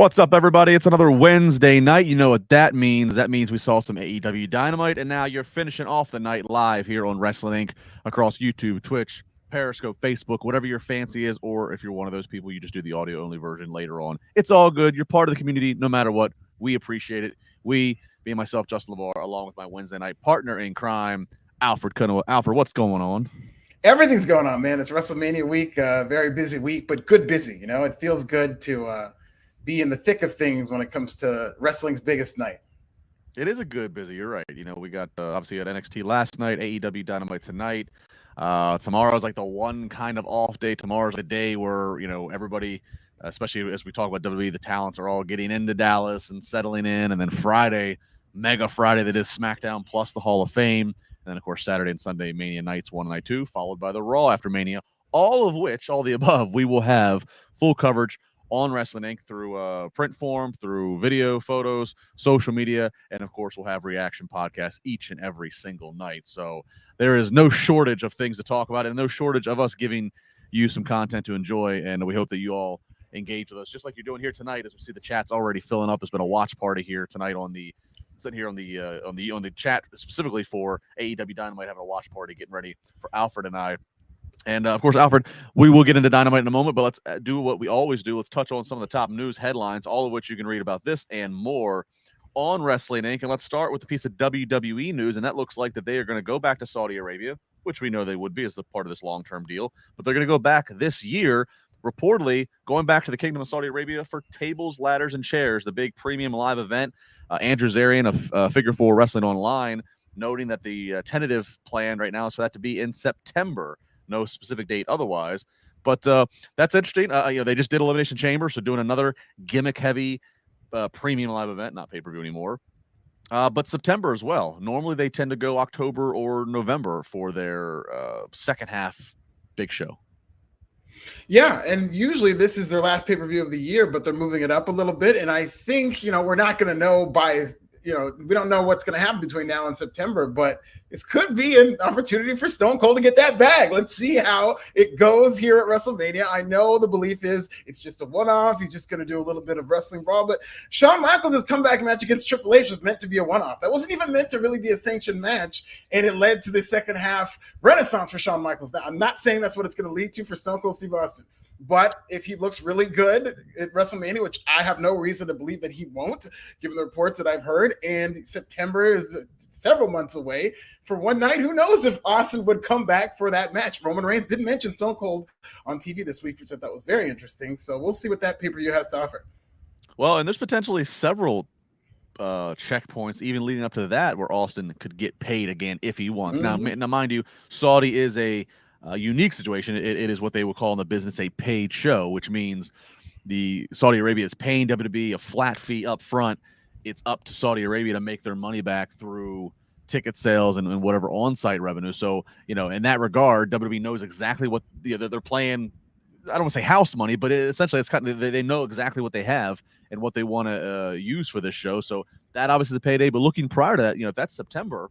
What's up, everybody? It's another Wednesday night. You know what that means. That means we saw some AEW Dynamite, and now you're finishing off the night live here on Wrestling Inc. across YouTube, Twitch, Periscope, Facebook, whatever your fancy is, or if you're one of those people, you just do the audio-only version later on. It's all good. You're part of the community no matter what. We appreciate it. We, being myself, Justin LaBar, along with my Wednesday night partner in crime, Alfred Konuwa. Alfred, what's going on? Everything's going on, man. It's WrestleMania week, very busy week, but good busy. You know, it feels good to be in the thick of things when it comes to wrestling's biggest night. It is a good busy. You're right. You know, we got obviously at NXT last night, AEW Dynamite tonight. Tomorrow's like the one kind of off day. Tomorrow's the day where, you know, everybody, especially as we talk about WWE, the talents are all getting into Dallas and settling in. And then Friday, mega Friday, that is SmackDown plus the Hall of Fame. And then, of course, Saturday and Sunday, Mania nights 1 and night 2, followed by the Raw after Mania. All of which, all the above, we will have full coverage on Wrestling Inc. through print form, through video, photos, social media, and of course we'll have reaction podcasts each and every single night. So there is no shortage of things to talk about and no shortage of us giving you some content to enjoy, and we hope that you all engage with us just like you're doing here tonight. As we see the chat's already filling up. There's been a watch party here tonight on the sitting here on the chat specifically for AEW Dynamite, having a watch party, getting ready for Alfred and I. And, of course, Alfred, we will get into Dynamite in a moment, but let's do what we always do. Let's touch on some of the top news headlines, all of which you can read about this and more on Wrestling Inc. And let's start with the piece of WWE news, and that looks like that they are going to go back to Saudi Arabia, which we know they would be as the part of this long-term deal. But they're going to go back this year, reportedly going back to the Kingdom of Saudi Arabia for Tables, Ladders, and Chairs, the big premium live event. Andrew Zarian of Figure 4 Wrestling Online noting that the tentative plan right now is for that to be in September. No specific date otherwise, but that's interesting. You know, they just did Elimination Chamber, so doing another gimmick-heavy premium live event, not pay-per-view anymore, but September as well. Normally, they tend to go October or November for their second half big show. Yeah, and usually this is their last pay-per-view of the year, but they're moving it up a little bit, and I think, you know, we're not going to know by, you know, we don't know what's going to happen between now and September, but it could be an opportunity for Stone Cold to get that bag. Let's see how it goes here at WrestleMania. I know the belief is it's just a one-off. He's just going to do a little bit of wrestling brawl, but Shawn Michaels' comeback match against Triple H was meant to be a one-off. That wasn't even meant to really be a sanctioned match, and it led to the second half renaissance for Shawn Michaels. Now, I'm not saying that's what it's going to lead to for Stone Cold Steve Austin, but if he looks really good at WrestleMania, which I have no reason to believe that he won't, given the reports that I've heard, and September is several months away, for one night, who knows if Austin would come back for that match. Roman Reigns didn't mention Stone Cold on TV this week, which I thought was very interesting. So we'll see what that pay-per-view has to offer. Well, and there's potentially several checkpoints, even leading up to that, where Austin could get paid again if he wants. Mm-hmm. Now, mind you, Saudi is a unique situation. It is what they will call in the business a paid show, which means the Saudi Arabia is paying WWE a flat fee up front. It's up to Saudi Arabia to make their money back through ticket sales and whatever on-site revenue. So, you know, in that regard, WWE knows exactly what they're playing. I don't want to say house money, but essentially it's kind of, they know exactly what they have and what they want to use for this show. So that obviously is a payday. But looking prior to that, you know, if that's September,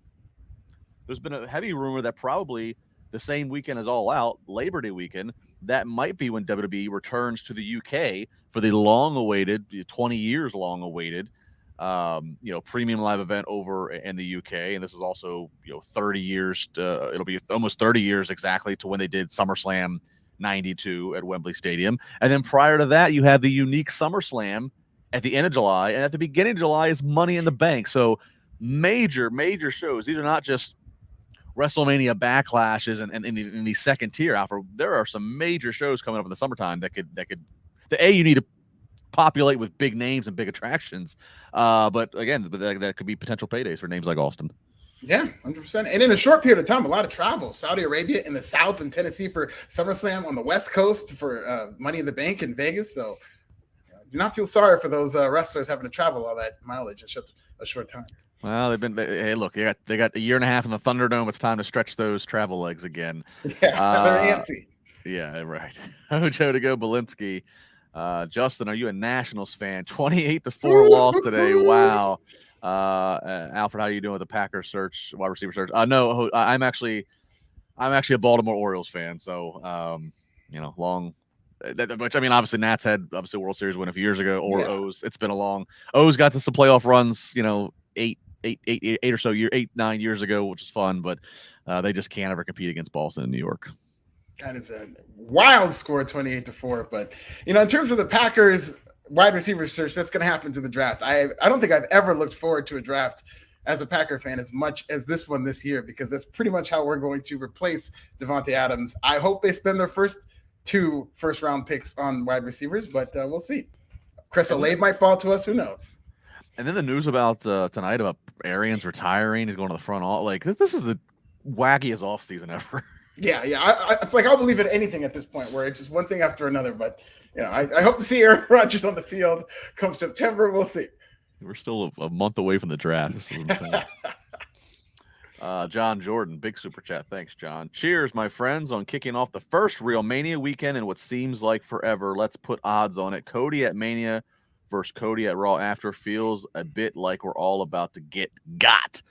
there's been a heavy rumor that probably the same weekend as All Out, Labor Day weekend, that might be when WWE returns to the UK for the long-awaited, 20 years long-awaited, you know, premium live event over in the UK. And this is also, you know, 30 years, it'll be almost 30 years exactly to when they did SummerSlam 92 at Wembley Stadium. And then prior to that, you have the unique SummerSlam at the end of July. And at the beginning of July is Money in the Bank. So major shows. These are not just WrestleMania backlashes and in the second tier, Alfred. There are some major shows coming up in the summertime that you need to populate with big names and big attractions. But again, that could be potential paydays for names like Austin. Yeah, 100%. And in a short period of time, a lot of travel. Saudi Arabia in the South and Tennessee for SummerSlam, on the West Coast for Money in the Bank in Vegas. So do not feel sorry for those wrestlers having to travel all that mileage in a short time. Well, hey, look, they got a year and a half in the Thunderdome. It's time to stretch those travel legs again. Yeah, they're antsy. Yeah, right. Joe to go, Belinsky. Justin, are you a Nationals fan? 28-4 loss today. Wow. Alfred, how are you doing with the Packers search, wide receiver search? No, I'm actually a Baltimore Orioles fan. So, you know, long Which I mean, obviously Nats had World Series win a few years ago, or Yeah. O's. It's been a long. O's got to some playoff runs, 9 years ago, which is fun, but they just can't ever compete against Boston and New York. That is a wild score, 28-4. But in terms of the Packers wide receiver search, that's going to happen to the draft. I don't think I've ever looked forward to a draft as a Packer fan as much as this one this year, because that's pretty much how we're going to replace Devontae Adams. I hope they spend their first 2 first-round picks on wide receivers, but we'll see. Chris Olave might fall to us. Who knows? And then the news about tonight about Arians retiring, he's going to the front office. Like, this is the wackiest offseason ever. Yeah. It's like I'll believe in anything at this point, where it's just one thing after another. But I hope to see Aaron Rodgers on the field come September. We'll see. We're still a month away from the draft. This is insane. John Jordan, big super chat. Thanks, John. Cheers, my friends, on kicking off the first real Mania weekend in what seems like forever. Let's put odds on it. Cody at Mania versus Cody at Raw after feels a bit like we're all about to get got.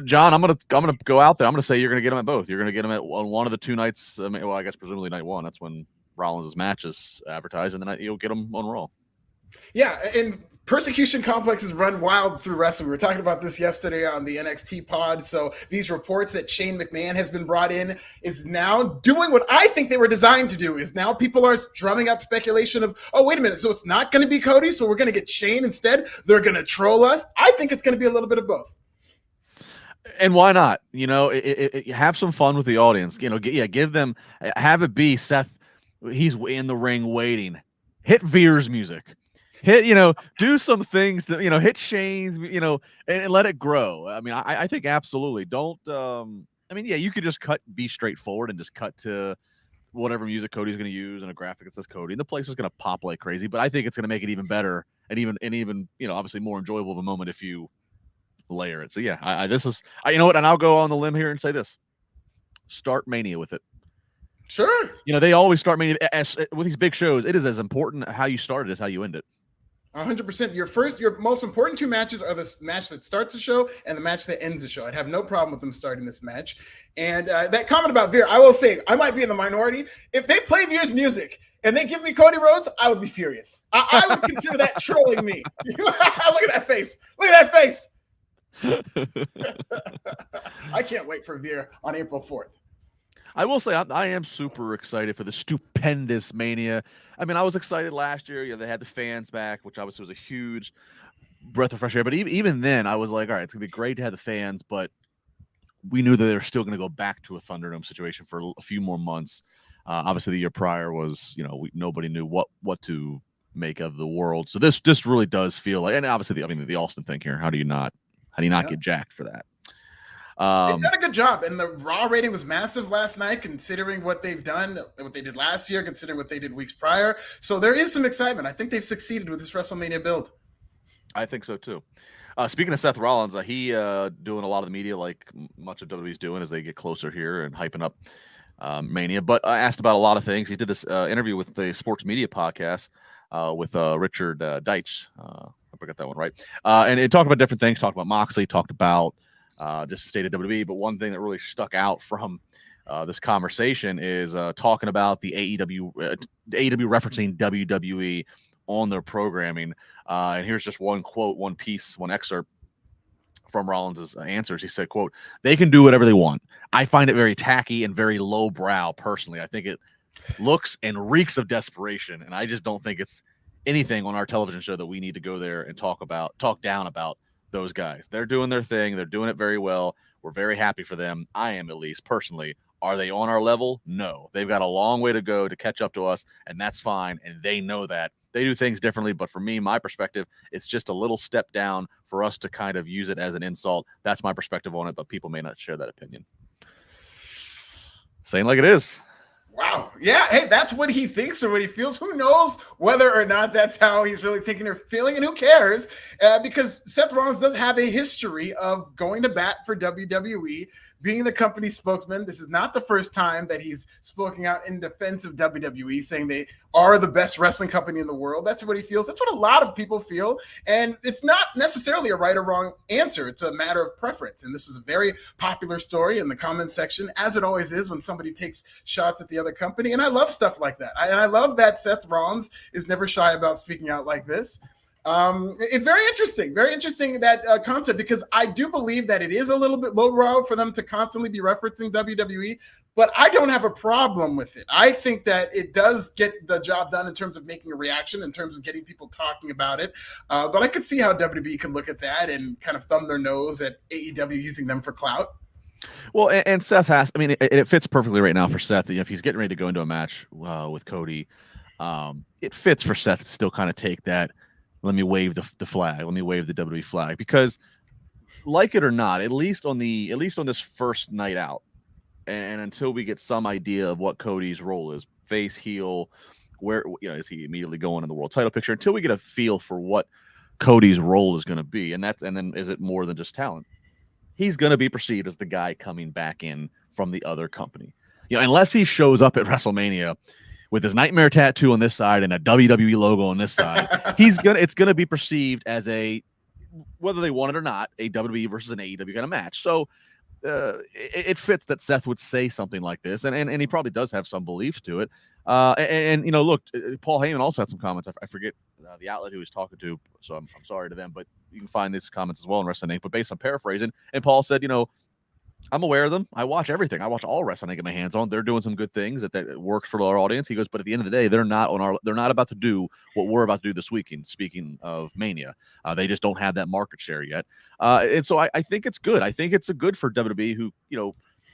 John, I'm gonna go out there. I'm gonna say you're gonna get him at both. You're gonna get him on one of the 2 nights. I guess presumably night 1. That's when Rollins' match is advertised, and then you'll get him on Raw. Yeah, and persecution complexes run wild through wrestling. We were talking about this yesterday on the NXT pod. So these reports that Shane McMahon has been brought in is now doing what I think they were designed to do. Is now people are drumming up speculation of, oh, wait a minute, so it's not going to be Cody, so we're going to get Shane instead? They're going to troll us? I think it's going to be a little bit of both. And why not? Have some fun with the audience. Give them, have it be Seth. He's in the ring waiting. Hit Veer's music. Do some things to, hit Shane's, and let it grow. I mean, I think absolutely. Don't, you could just be straightforward and just cut to whatever music Cody's going to use and a graphic that says Cody, and the place is going to pop like crazy. But I think it's going to make it even better and even, obviously more enjoyable of a moment if you layer it. So yeah, this is, you know what? And I'll go on the limb here and say this: start Mania with it. Sure. They always start Mania with these big shows. It is as important how you start it as how you end it. 100%. Your most important 2 matches are the match that starts the show and the match that ends the show. I'd have no problem with them starting this match. And that comment about Veer, I will say, I might be in the minority. If they play Veer's music and they give me Cody Rhodes, I would be furious. I would consider that trolling me. Look at that face. Look at that face. I can't wait for Veer on April 4th. I will say I am super excited for the stupendous Mania. I mean, I was excited last year. They had the fans back, which obviously was a huge breath of fresh air. But even then, I was like, all right, it's going to be great to have the fans, but we knew that they were still going to go back to a Thunderdome situation for a few more months. Obviously, the year prior was, nobody knew what to make of the world. So this really does feel like, and obviously, the Austin thing here. How do you not get jacked for that? They've done a good job, and the Raw rating was massive last night, considering what they've done, what they did last year, considering what they did weeks prior. So there is some excitement. I think they've succeeded with this WrestleMania build. I think so too. Speaking of Seth Rollins, he doing a lot of the media like much of WWE's doing as they get closer here and hyping up Mania. But I asked about a lot of things. He did this interview with the Sports Media podcast with Richard Deitch. I forgot that one, right? And it talked about different things. Talked about Moxley. Talked about just the state of WWE. But one thing that really stuck out from this conversation is talking about the AEW referencing WWE on their programming. And here's just one quote, one piece, one excerpt from Rollins' answers. He said, quote, "They can do whatever they want. I find it very tacky and very lowbrow personally. I think it looks and reeks of desperation. And I just don't think it's anything on our television show that we need to go there and talk down about those guys. They're doing their thing. They're doing it very well. We're very happy for them. I am, at least personally. Are they on our level? No. They've got a long way to go to catch up to us, and that's fine. And they know that. They do things differently, but for me, my perspective, it's just a little step down for us to kind of use it as an insult. That's my perspective on it, but people may not share that opinion." Saying like it is. Wow. Yeah. Hey, that's what he thinks or what he feels. Who knows whether or not that's how he's really thinking or feeling, and who cares? Because Seth Rollins does have a history of going to bat for WWE, being the company spokesman, this is not the first time that he's spoken out in defense of WWE, saying they are the best wrestling company in the world. That's what he feels. That's what a lot of people feel. And it's not necessarily a right or wrong answer. It's a matter of preference. And this was a very popular story in the comments section, as it always is when somebody takes shots at the other company. And I love stuff like that. And I love that Seth Rollins is never shy about speaking out like this. It's very interesting that concept, because I do believe that it is a little bit lowbrow for them to constantly be referencing WWE, but I don't have a problem with it. I think that it does get the job done in terms of making a reaction, in terms of getting people talking about it. But I could see how WWE could look at that and kind of thumb their nose at AEW using them for clout. Well, and Seth has, I mean, it fits perfectly right now for Seth. If he's getting ready to go into a match with Cody, it fits for Seth to still kind of take that, let me wave the flag, let me wave the WWE flag, because like it or not, at least on this first night out, and until we get some idea of what Cody's role is, face, heel, where, is he immediately going in the world title picture, until we get a feel for what Cody's role is going to be, and then is it more than just talent? He's going to be perceived as the guy coming back in from the other company, unless he shows up at WrestleMania with his nightmare tattoo on this side and a WWE logo on this side. It's gonna be perceived as a, whether they want it or not, a WWE versus an AEW kind of match. So it fits that Seth would say something like this, and he probably does have some belief to it. Look, Paul Heyman also had some comments. I forget the outlet who he was talking to, so I'm sorry to them, but you can find these comments as well in Wrestling Inc. But based on paraphrasing, and Paul said, I'm aware of them. I watch everything. I watch all wrestling I get my hands on. They're doing some good things that works for our audience. He goes, but at the end of the day, they're not about to do what we're about to do this weekend. Speaking of Mania, they just don't have that market share yet. And so I think it's good. I think it's a good for WWE, who,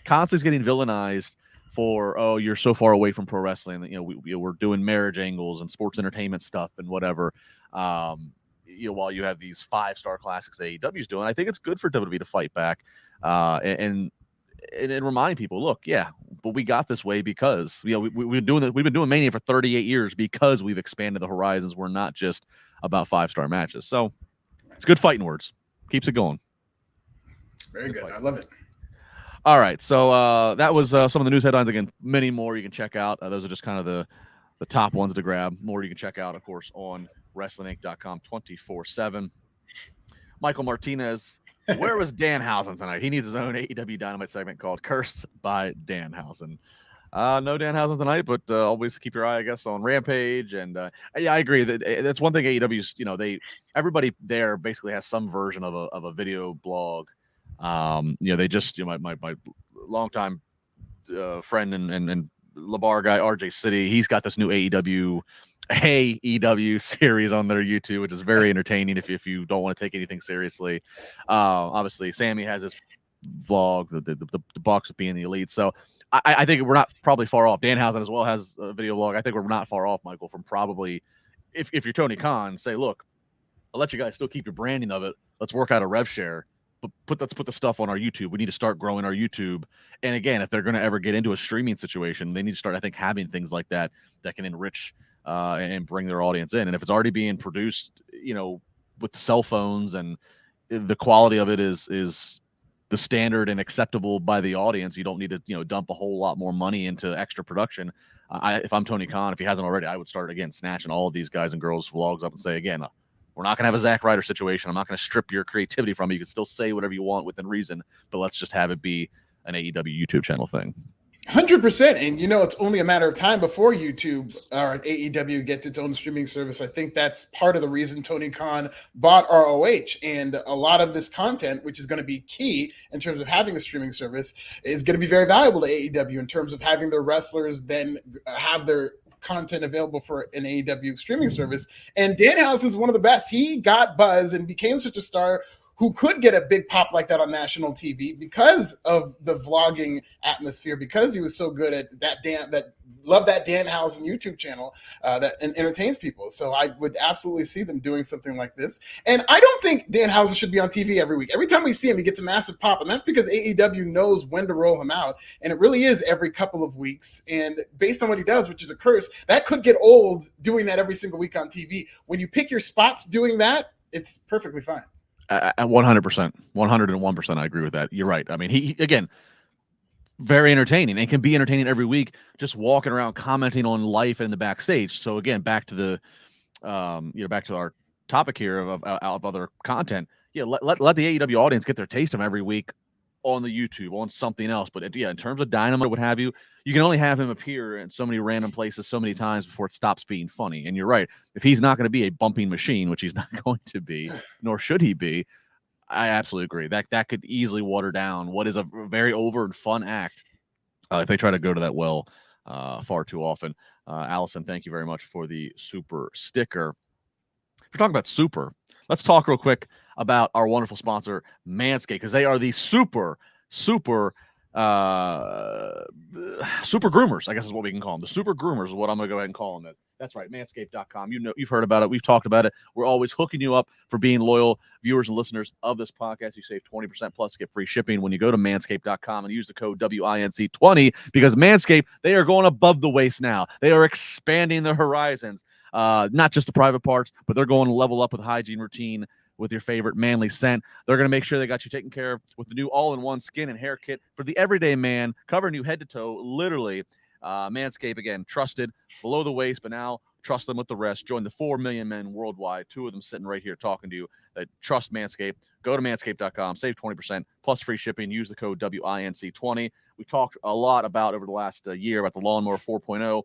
constantly is getting villainized for, oh, you're so far away from pro wrestling that, we're doing marriage angles and sports entertainment stuff and whatever. While you have these 5-star classics that AEW is doing, I think it's good for WWE to fight back and remind people, look, yeah, but we got this way because we've been doing Mania for 38 years because we've expanded the horizons. We're not just about 5-star matches. So it's good fighting words. Keeps it going. Very good. I love it. All right, so that was some of the news headlines. Again, many more you can check out. Those are just kind of the top ones to grab. More you can check out, of course, on WrestlingInc.com 24/7. Michael Martinez, where was Danhausen tonight? He needs his own AEW Dynamite segment called Cursed by Danhausen. No Danhausen tonight, but always keep your eye, I guess, on Rampage. And I agree that's one thing AEW's, everybody there basically has some version of a video blog. They just, my longtime friend and LaBar guy, RJ City, he's got this new AEW series on their YouTube, which is very entertaining if you don't want to take anything seriously. Obviously, Sammy has his vlog, the Bucks being the elite. So I think we're not probably far off. Danhausen as well has a video vlog. I think we're not far off, Michael, from probably, if you're Tony Khan, say, look, I'll let you guys still keep your branding of it. Let's work out a rev share. But let's put the stuff on our YouTube. We need to start growing our YouTube. And again, if they're going to ever get into a streaming situation, they need to start, I think, having things like that can enrich and bring their audience in. And if it's already being produced, with the cell phones and the quality of it is the standard and acceptable by the audience, you don't need to, dump a whole lot more money into extra production. If I'm Tony Khan, if he hasn't already, I would start again snatching all of these guys and girls vlogs up and say, again, we're not going to have a Zack Ryder situation. I'm not going to strip your creativity from you. You can still say whatever you want within reason, but let's just have it be an AEW YouTube channel thing. 100%. And it's only a matter of time before YouTube or AEW gets its own streaming service. I think that's part of the reason Tony Khan bought ROH. And a lot of this content, which is going to be key in terms of having a streaming service, is going to be very valuable to AEW in terms of having their wrestlers then have their content available for an AEW streaming service. And Danhausen's one of the best. He got buzz and became such a star who could get a big pop like that on national TV because of the vlogging atmosphere, because he was so good at that love that Danhausen YouTube channel that entertains people. So I would absolutely see them doing something like this. And I don't think Danhausen should be on TV every week. Every time we see him, he gets a massive pop, and that's because AEW knows when to roll him out. And it really is every couple of weeks. And based on what he does, which is a curse, that could get old doing that every single week on TV. When you pick your spots doing that, it's perfectly fine. At 100%, 101%, I agree with that. You're right. I mean, he again, very entertaining and can be entertaining every week, just walking around commenting on life in the backstage. So again, back to the back to our topic here of other content. Yeah, let the AEW audience get their taste of him every week on the YouTube, on something else. But yeah, in terms of Dynamite, what have you, you can only have him appear in so many random places so many times before it stops being funny. And you're right. If he's not going to be a bumping machine, which he's not going to be, nor should he be, I absolutely agree. That could easily water down what is a very over and fun act if they try to go to that well far too often. Allison, thank you very much for the super sticker. If we're talking about super, let's talk real quick about our wonderful sponsor, Manscaped, because they are the super groomers, I guess is what we can call them. The super groomers is what I'm going to go ahead and call them. That's right, manscaped.com. You've heard about it. We've talked about it. We're always hooking you up for being loyal viewers and listeners of this podcast. You save 20% plus get free shipping when you go to manscaped.com and use the code WINC20, because Manscaped, they are going above the waist now. They are expanding their horizons. Not just the private parts, but they're going to level up with hygiene routine with your favorite manly scent. They're going to make sure they got you taken care of with the new all-in-one skin and hair kit for the everyday man, covering you head to toe, literally. Manscaped, again, trusted below the waist, but now trust them with the rest. Join the 4 million men worldwide, 2 of them sitting right here talking to you, that trust Manscaped. Go to manscaped.com, save 20% plus free shipping. Use the code WINC20. We talked a lot about over the last year about the Lawnmower 4.0.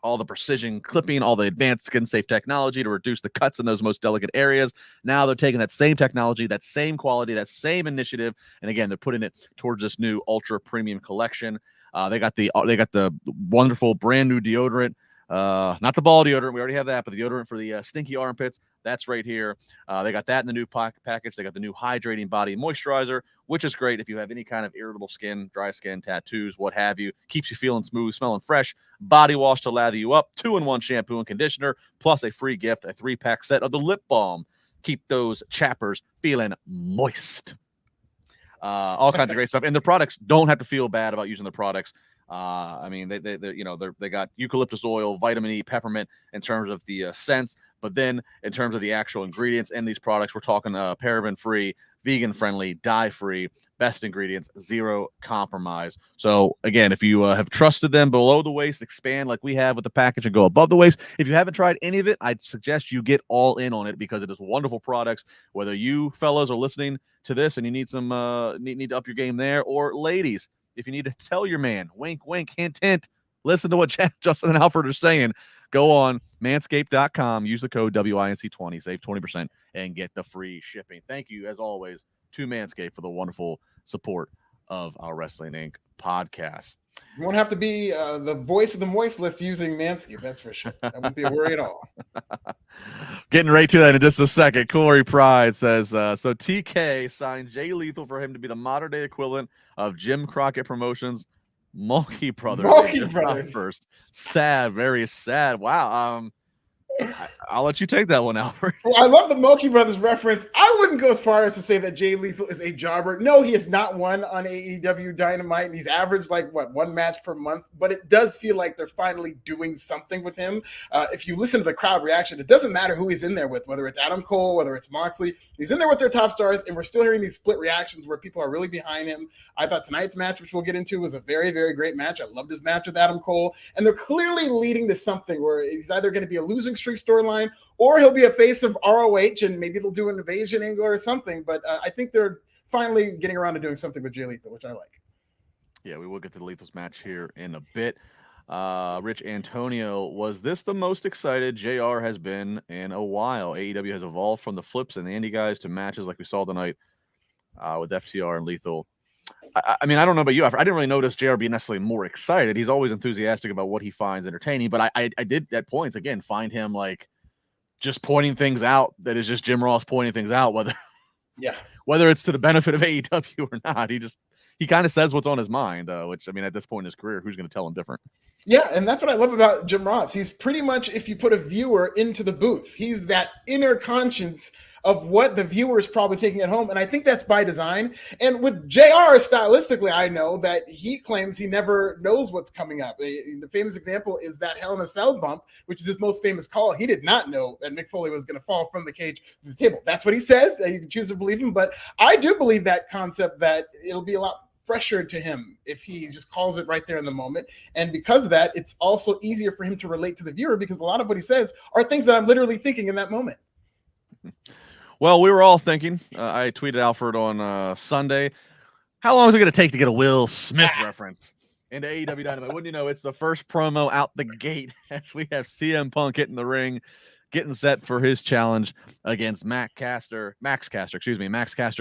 All the precision clipping, all the advanced skin-safe technology to reduce the cuts in those most delicate areas. Now they're taking that same technology, that same quality, that same initiative, and again, they're putting it towards this new ultra premium collection. They got the wonderful brand new deodorant. Not the ball deodorant, we already have that, but the deodorant for the stinky armpits, that's right here. They got that in the new package. They got the new hydrating body moisturizer, which is great if you have any kind of irritable skin, dry skin, tattoos, what have you. Keeps you feeling smooth, smelling fresh. Body wash to lather you up, 2-in-1 shampoo and conditioner, plus a free gift, a 3-pack set of the lip balm. Keep those chappers feeling moist. All kinds of great stuff, and the products don't have to feel bad about using the products. I mean, they got eucalyptus oil, vitamin E, peppermint in terms of the scents, but then in terms of the actual ingredients in these products, we're talking paraben free, vegan friendly, dye free, best ingredients, zero compromise. So again, if you have trusted them below the waist, expand like we have with the package and go above the waist. If you haven't tried any of it, I'd suggest you get all in on it, because it is wonderful products. Whether you fellas are listening to this and you need some need to up your game there, or ladies, if you need to tell your man, wink, wink, hint, hint, listen to what Justin and Alfred are saying, go on manscaped.com, use the code WINC20, save 20%, and get the free shipping. Thank you, as always, to Manscaped for the wonderful support of our Wrestling Inc. podcast. You won't have to be the voice of the moist list using Manscaped, that's for sure. That won't be a worry at all. Getting right to that in just a second. Corey Pride says, so TK signed Jay Lethal for him to be the modern-day equivalent of Jim Crockett Promotions' Mulkey Brothers. Mulkey Brothers. First. Sad, very sad. Wow. I'll let you take that one, Alfred. Well, I love the Mulkey Brothers reference. I wouldn't go as far as to say that Jay Lethal is a jobber. No, he has not won on AEW Dynamite, and he's averaged like, one match per month, but it does feel like they're finally doing something with him. If you listen to the crowd reaction, it doesn't matter who he's in there with, whether it's Adam Cole, whether it's Moxley. He's in there with their top stars, and we're still hearing these split reactions where people are really behind him. I thought tonight's match, which we'll get into, was a very, very great match. I loved his match with Adam Cole, and they're clearly leading to something where he's either going to be a losing streak storyline, or he'll be a face of ROH, and maybe they'll do an invasion angle or something. But I think they're finally getting around to doing something with Jay Lethal, which I like. Yeah, we will get to the Lethal's match here in a bit. Rich Antonio, was this the most excited JR has been in a while? AEW has evolved from the flips and the indie guys to matches like we saw tonight with FTR and Lethal. I mean, I don't know about you. I didn't really notice JR being necessarily more excited. He's always enthusiastic about what he finds entertaining, but I did at points, again, find him like just pointing things out that is just Jim Ross pointing things out, whether it's to the benefit of AEW or not. He kind of says what's on his mind, which, I mean, at this point in his career, who's going to tell him different? Yeah, and that's what I love about Jim Ross. He's pretty much, if you put a viewer into the booth, he's that inner conscience of what the viewer is probably thinking at home. And I think that's by design. And with JR, stylistically, I know that he claims he never knows what's coming up. The famous example is that Hell in a Cell bump, which is his most famous call. He did not know that Mick Foley was going to fall from the cage to the table. That's what he says. You can choose to believe him. But I do believe that concept that it'll be a lot fresher to him if he just calls it right there in the moment. And because of that, it's also easier for him to relate to the viewer because a lot of what he says are things that I'm literally thinking in that moment. Well, we were all thinking, I tweeted Alfred on Sunday, how long is it going to take to get a Will Smith reference into AEW Dynamite? Wouldn't you know, it's the first promo out the gate as we have CM Punk hitting the ring, getting set for his challenge against Max Caster,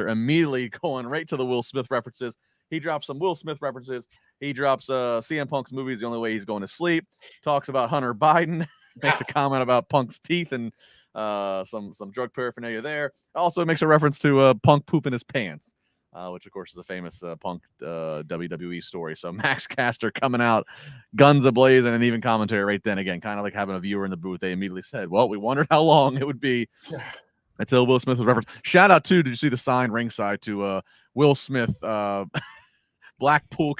immediately going right to the Will Smith references. He drops some Will Smith references. He drops CM Punk's movies the only way he's going to sleep. Talks about Hunter Biden. Makes a comment about Punk's teeth and some drug paraphernalia there. Also makes a reference to Punk pooping his pants, which of course is a famous Punk WWE story. So Max Caster coming out, guns ablaze, and an even commentary right then again, kind of like having a viewer in the booth. They immediately said, well, we wondered how long it would be until Will Smith was referenced. Shout out to, did you see the sign ringside to Will Smith Blackpool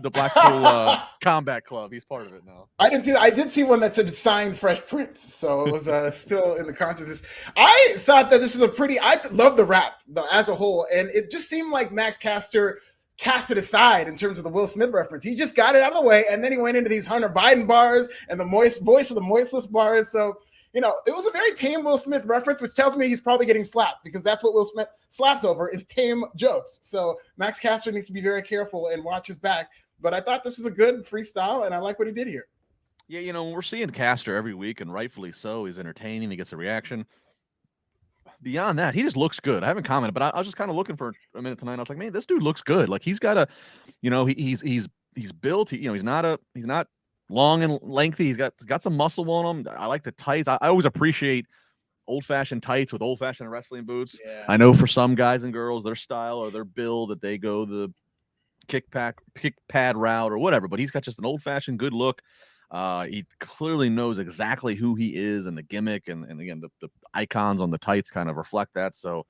the Blackpool Combat Club? He's part of it now. I didn't see that. I did see one that said signed Fresh Prince, so it was still in the consciousness. I thought that this is I love the rap as a whole, and it just seemed like Max Caster cast it aside in terms of the Will Smith reference. He just got it out of the way, and then he went into these Hunter Biden bars and the moist voice of the moistless bars. So, it was a very tame Will Smith reference, which tells me he's probably getting slapped because that's what Will Smith slaps over is tame jokes. So Max Caster needs to be very careful and watch his back. But I thought this was a good freestyle, and I like what he did here. Yeah, we're seeing Caster every week, and rightfully so. He's entertaining. He gets a reaction. Beyond that, he just looks good. I haven't commented, but I was just kind of looking for a minute tonight. I was like, man, this dude looks good. Like he's got he's built. He's not long and lengthy. He's got some muscle on him. I like the tights. I always appreciate old-fashioned tights with old-fashioned wrestling boots. Yeah. I know for some guys and girls, their style or their build that they go the kick pad route or whatever, but he's got just an old-fashioned good look. He clearly knows exactly who he is and the gimmick, and again, the icons on the tights kind of reflect that. So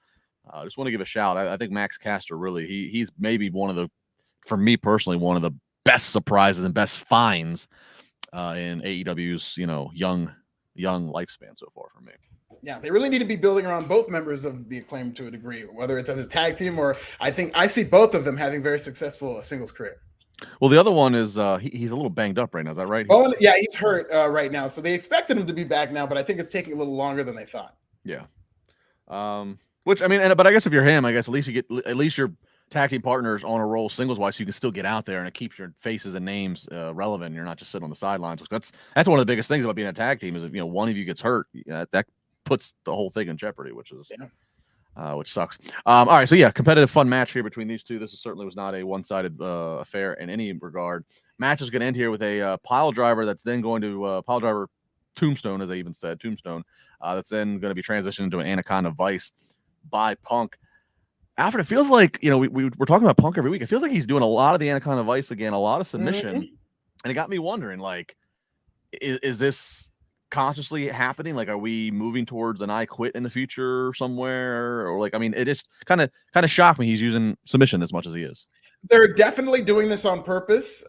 I just want to give a shout. I think Max Caster really, he's maybe for me personally, one of the best surprises and best finds in AEW's young lifespan so far for me. Yeah, they really need to be building around both members of the Acclaim to a degree, whether it's as a tag team or I think I see both of them having very successful singles career. Well, the other one is he's a little banged up right now. Is that right? He's hurt right now. So they expected him to be back now, but I think it's taking a little longer than they thought. Yeah. Which I mean, but I guess if you're him, I guess at least your tag team partners on a roll singles wise, so you can still get out there and it keeps your faces and names relevant. And you're not just sitting on the sidelines. That's one of the biggest things about being a tag team is if one of you gets hurt, that puts the whole thing in jeopardy, which sucks. All right, so yeah, competitive fun match here between these two. This certainly was not a one-sided affair in any regard. Match is going to end here with a pile driver that's then going to pile driver tombstone, as I even said, tombstone. That's then going to be transitioned into an Anaconda Vice by Punk. Alfred, it feels like we're talking about Punk every week. It feels like he's doing a lot of the Anaconda Vice again, a lot of submission, and it got me wondering, like, is this consciously happening? Like, are we moving towards an I Quit in the future somewhere? Or like, I mean, it just kind of shocked me he's using submission as much as he is. They're definitely doing this on purpose.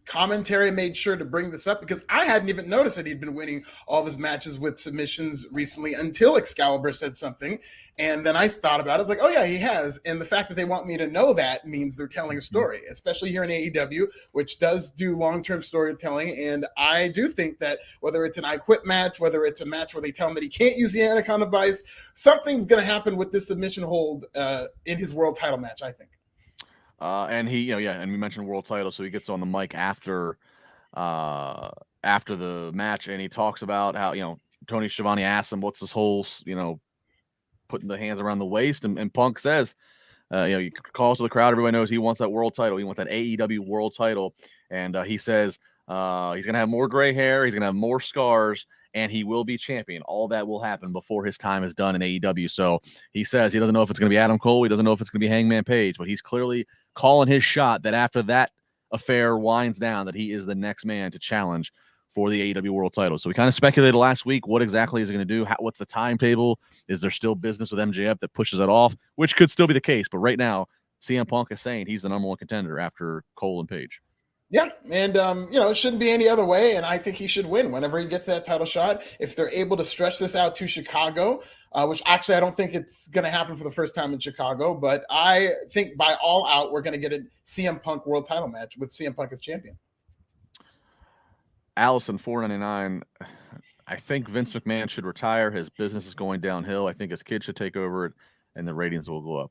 Commentary made sure to bring this up because I hadn't even noticed that he'd been winning all of his matches with submissions recently until Excalibur said something. And then I thought about it. It's like, oh yeah, he has. And the fact that they want me to know that means they're telling a story, especially here in AEW, which does do long-term storytelling. And I do think that whether it's an I Quit match, whether it's a match where they tell him that he can't use the Anaconda Vice, something's going to happen with this submission hold in his world title match, I think. And he, and we mentioned world title, so he gets on the mic after the match, and he talks about how Tony Schiavone asks him, "What's this whole putting the hands around the waist?" And Punk says, he calls to the crowd. Everybody knows he wants that world title. He wants that AEW world title, and he says he's gonna have more gray hair, he's gonna have more scars, and he will be champion. All that will happen before his time is done in AEW. So he says he doesn't know if it's gonna be Adam Cole, he doesn't know if it's gonna be Hangman Page, but he's clearly calling his shot that after that affair winds down, that he is the next man to challenge for the AEW world title. So we kind of speculated last week, what exactly is it going to do? What's the timetable? Is there still business with MJF that pushes it off? Which could still be the case. But right now, CM Punk is saying he's the number one contender after Cole and Page. Yeah, and it shouldn't be any other way, and I think he should win whenever he gets that title shot. If they're able to stretch this out to Chicago, which actually I don't think it's going to happen for the first time in Chicago. But I think by All Out, we're going to get a CM Punk world title match with CM Punk as champion. Allison 499. I think Vince McMahon should retire. His business is going downhill. I think his kid should take over it, and the ratings will go up.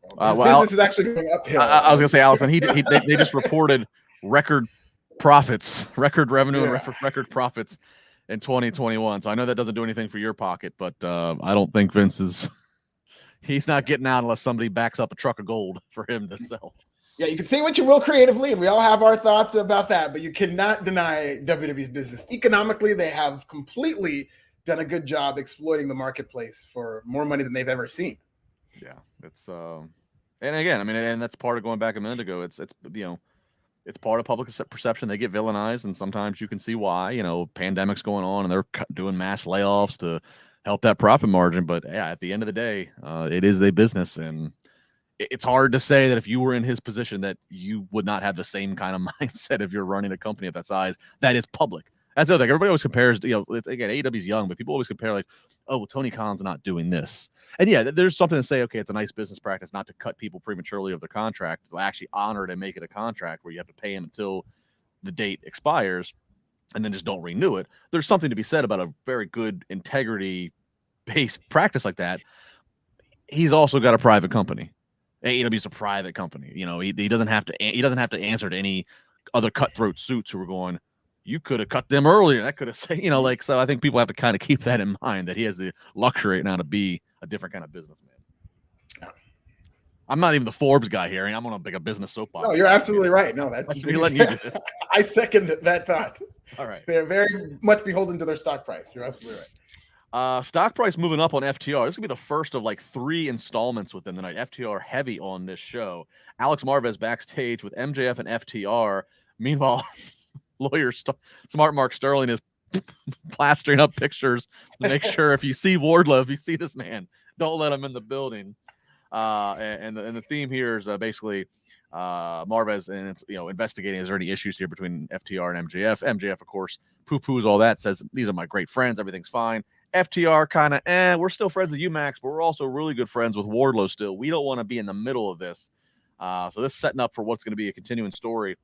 His business is actually going uphill. I was going to say, Allison, they just reported record profits, record revenue, and record profits in 2021. So I know that doesn't do anything for your pocket, but I don't think Vince is – he's not getting out unless somebody backs up a truck of gold for him to sell. Yeah, you can say what you will creatively, and we all have our thoughts about that, but you cannot deny WWE's business. Economically, they have completely done a good job exploiting the marketplace for more money than they've ever seen. Yeah, it's and again, I mean, and that's part of going back a minute ago. It's it's part of public perception. They get villainized, and sometimes you can see why. Pandemic's going on, and they're doing mass layoffs to help that profit margin. But yeah, at the end of the day, it is a business, and it's hard to say that if you were in his position that you would not have the same kind of mindset if you're running a company of that size that is public. That's the other thing. Everybody always compares, again, AEW's young, but people always compare like, oh, well, Tony Khan's not doing this. And yeah, there's something to say, okay, it's a nice business practice not to cut people prematurely of their contract, to actually honor it and make it a contract where you have to pay them until the date expires and then just don't renew it. There's something to be said about a very good integrity-based practice like that. He's also got a private company. AEW is a private company. He doesn't have to answer to any other cutthroat suits who are going, you could have cut them earlier. That could have said, so I think people have to kind of keep that in mind, that he has the luxury now to be a different kind of businessman. I'm not even the Forbes guy here, and I'm on a big business soapbox. No, you're absolutely right. No, I should be letting you do it. I second that thought. All right. They're very much beholden to their stock price. You're absolutely right. Stock price moving up on FTR. This is going to be the first of like 3 installments within the night. FTR heavy on this show. Alex Marvez backstage with MJF and FTR. Meanwhile, lawyer Smart Mark Sterling is plastering up pictures to make sure if you see Wardlow, if you see this man, don't let him in the building. And the theme here is basically Marvez, and it's investigating, is there any issues here between FTR and MJF. MJF, of course, poo-poos all that, says these are my great friends, everything's fine. FTR kind of we're still friends with you, Max, but we're also really good friends with Wardlow still. We don't want to be in the middle of this. So this is setting up for what's going to be a continuing story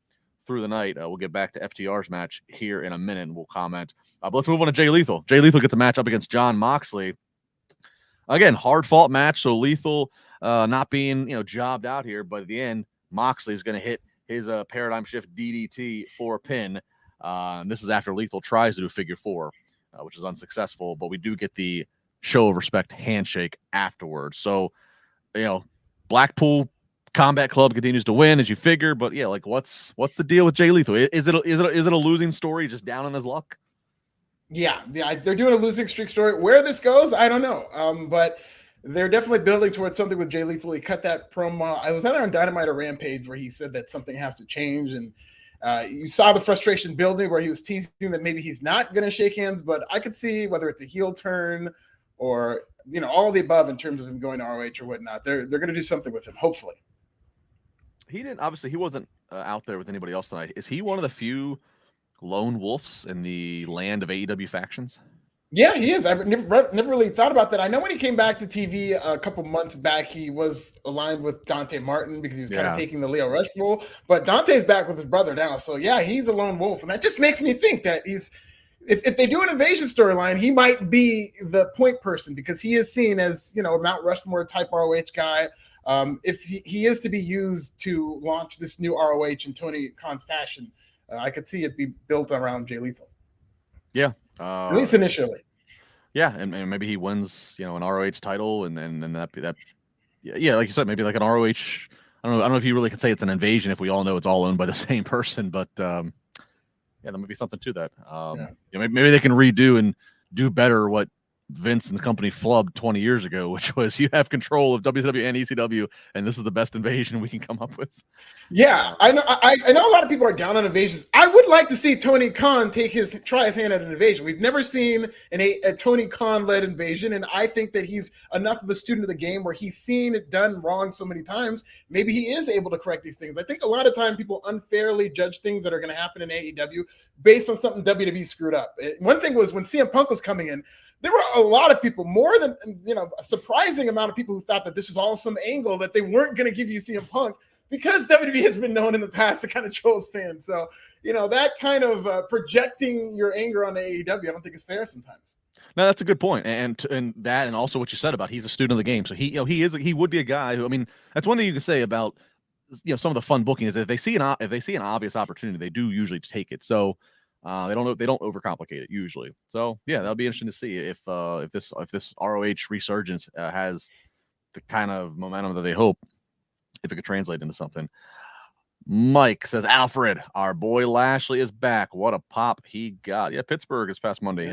through the night. We'll get back to FTR's match here in a minute, and we'll comment. But let's move on to Jay Lethal. Jay Lethal gets a match up against Jon Moxley. Again, hard-fought match, so Lethal not being jobbed out here, but at the end, Moxley's going to hit his paradigm shift DDT for a pin. This is after Lethal tries to do figure 4, which is unsuccessful, but we do get the show of respect handshake afterwards. So, Blackpool Combat Club continues to win, as you figure, but yeah, like what's the deal with Jay Lethal? Is it a losing story, just down on his luck? Yeah, they're doing a losing streak story. Where this goes, I don't know. But they're definitely building towards something with Jay Lethal. He cut that promo. I was either on Dynamite or Rampage where he said that something has to change, and you saw the frustration building where he was teasing that maybe he's not going to shake hands. But I could see whether it's a heel turn or all of the above in terms of him going to ROH or whatnot. They're going to do something with him, hopefully. He wasn't out there with anybody else tonight. Is he one of the few lone wolves in the land of AEW factions? Yeah, he is. I've never really thought about that. I know when he came back to TV a couple months back, he was aligned with Dante Martin because he was kind of taking the Leo Rush role. But Dante's back with his brother now. So, yeah, he's a lone wolf. And that just makes me think that if they do an invasion storyline, he might be the point person because he is seen as, a Mount Rushmore type ROH guy. If he is to be used to launch this new ROH in Tony Khan's fashion, I could see it be built around Jay Lethal. Yeah. At least initially. Yeah, and maybe he wins, an ROH title, and that yeah, like you said, maybe like an ROH. I don't know if you really can say it's an invasion if we all know it's all owned by the same person, but yeah, there might be something to that. Maybe they can redo and do better what Vince and the company flubbed 20 years ago, which was you have control of WCW and ECW, and this is the best invasion we can come up with. Yeah, I know. I know a lot of people are down on invasions. I would like to see Tony Khan try his hand at an invasion. We've never seen a Tony Khan-led invasion, and I think that he's enough of a student of the game where he's seen it done wrong so many times. Maybe he is able to correct these things. I think a lot of time people unfairly judge things that are going to happen in AEW based on something WWE screwed up. One thing was when CM Punk was coming in, there were a lot of people, more than, a surprising amount of people who thought that this was all some angle that they weren't going to give you CM Punk, because WWE has been known in the past to kind of trolls fans. So, that kind of projecting your anger on the AEW, I don't think is fair sometimes. No, that's a good point, and that, and also what you said about he's a student of the game, so he would be a guy who, I mean, that's one thing you can say about some of the fun booking is if they see an obvious opportunity, they do usually take it. So they don't overcomplicate it usually. So yeah, that'll be interesting to see if this ROH resurgence has the kind of momentum that they hope, if it could translate into something. Mike says, Alfred, our boy Lashley is back. What a pop he got. Yeah, Pittsburgh this past Monday.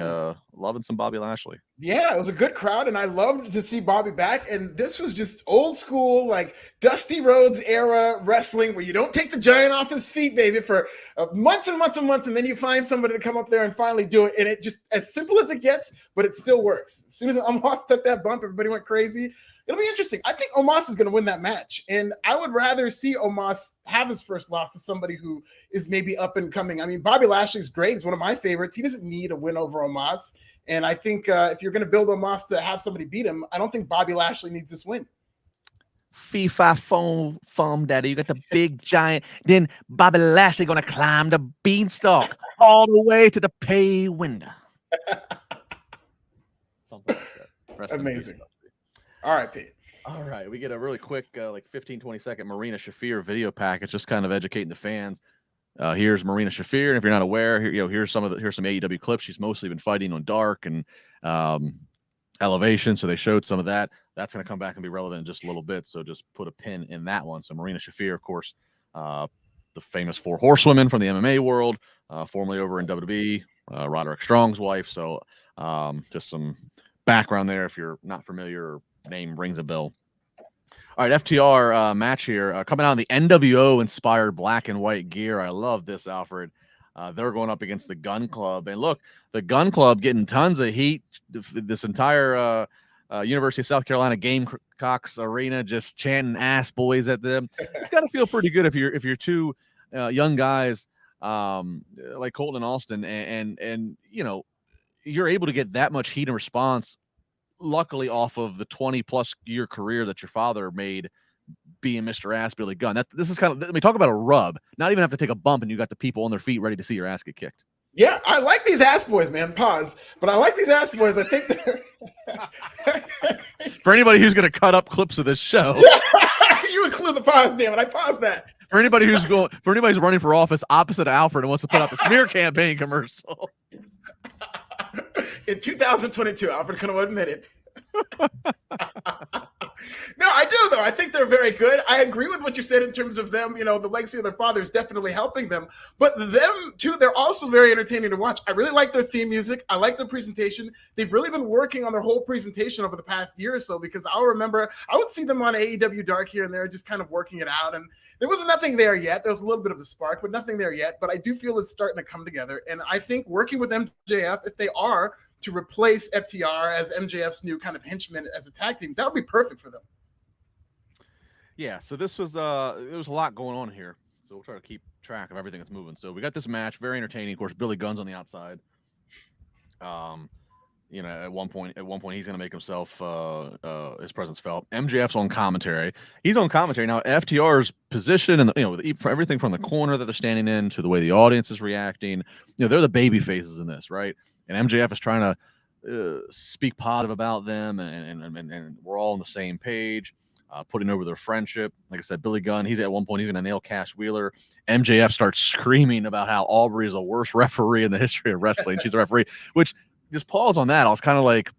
Loving some Bobby Lashley. Yeah, it was a good crowd, and I loved to see Bobby back. And this was just old school, like Dusty Rhodes era wrestling, where you don't take the giant off his feet, baby, for months and months and months, and then you find somebody to come up there and finally do it. And it just, as simple as it gets, but it still works. As soon as Omos took that bump, everybody went crazy. It'll be interesting. I think Omos is going to win that match, and I would rather see Omos have his first loss to somebody who is maybe up and coming. I mean, Bobby Lashley's great. He's one of my favorites. He doesn't need a win over Omos, and I think if you're going to build Omos to have somebody beat him, I don't think Bobby Lashley needs this win. FIFA foam daddy, you got the big giant. Then Bobby Lashley going to climb the beanstalk all the way to the pay window. Something like that. Amazing. All right, Pete. All right, we get a really quick, 15-20 second Marina Shafir video package, just kind of educating the fans. Here's Marina Shafir, and if you're not aware, here's some AEW clips. She's mostly been fighting on Dark and Elevation, so they showed some of that. That's going to come back and be relevant in just a little bit, so just put a pin in that one. So Marina Shafir, of course, the famous 4 horsewomen from the MMA world, formerly over in WWE, Roderick Strong's wife. So just some background there if you're not familiar or name rings a bell. All right, FTR match here coming out in the NWO inspired black and white gear. I love this, Alfred. They're going up against the Gun Club, and look, the Gun Club getting tons of heat. This entire University of South Carolina Gamecocks arena just chanting "ass boys" at them. It's got to feel pretty good if you're two young guys like Colton and Austin, and you're able to get that much heat and response. Luckily, off of the 20+ year career that your father made being Mr. Ass Billy Gunn. This is kind of, I mean, talk about a rub. Not even have to take a bump, and you got the people on their feet ready to see your ass get kicked. Yeah, I like these ass boys, man. Pause. But I like these ass boys. I think they're for anybody who's going to cut up clips of this show. You include the pause, damn it. I paused that. For anybody who's running for office opposite of Alfred and wants to put out the smear campaign commercial. In 2022, Alfred Konuwa admitted. No, I do, though. I think they're very good. I agree with what you said in terms of them. The legacy of their father is definitely helping them. But them, too, they're also very entertaining to watch. I really like their theme music. I like their presentation. They've really been working on their whole presentation over the past year or so, because I'll remember I would see them on AEW Dark here and there, just kind of working it out. And there was nothing there yet. There was a little bit of a spark, but nothing there yet. But I do feel it's starting to come together. And I think working with MJF, if they are to replace FTR as MJF's new kind of henchman as a tag team, that would be perfect for them. Yeah, so this was there was a lot going on here. So we'll try to keep track of everything that's moving. So we got this match, very entertaining. Of course, Billy Gunn's on the outside. At one point he's going to make himself his presence felt. MJF's on commentary. He's on commentary now. FTR's position and for everything from the corner that they're standing in to the way the audience is reacting. They're the baby faces in this, right? And MJF is trying to speak positive about them, and we're all on the same page. Putting over their friendship. Like I said, Billy Gunn, he's at one point, he's going to nail Cash Wheeler. MJF starts screaming about how Aubrey is the worst referee in the history of wrestling. She's a referee, which, just pause on that. I was kind of like,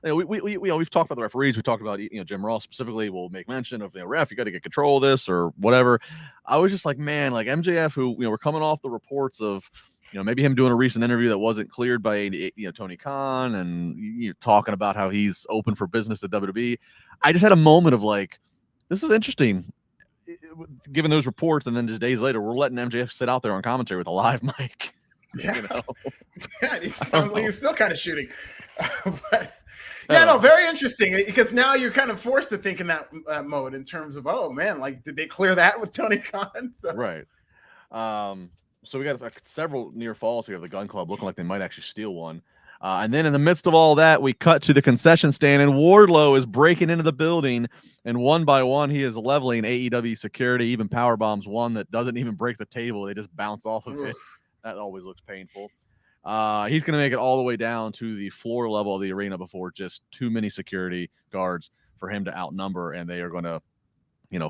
we've talked about the referees. We talked about, Jim Ross specifically will make mention of, ref, you got to get control of this or whatever. I was just like, man, like MJF, who, we're coming off the reports of, maybe him doing a recent interview that wasn't cleared by, Tony Khan, and talking about how he's open for business at WWE. I just had a moment of like, this is interesting, given those reports. And then just days later, we're letting MJF sit out there on commentary with a live mic. Yeah, he's still kind of shooting. But yeah, no, very interesting, because now you're kind of forced to think in that mode in terms of, oh man, like, did they clear that with Tony Khan? So. Right. So we got several near falls here of the Gun Club looking like they might actually steal one. And then in the midst of all that, we cut to the concession stand, and Wardlow is breaking into the building, and one by one, he is leveling AEW security, even power bombs one that doesn't even break the table. They just bounce off of it. That always looks painful. He's going to make it all the way down to the floor level of the arena before just too many security guards for him to outnumber, and they are going to,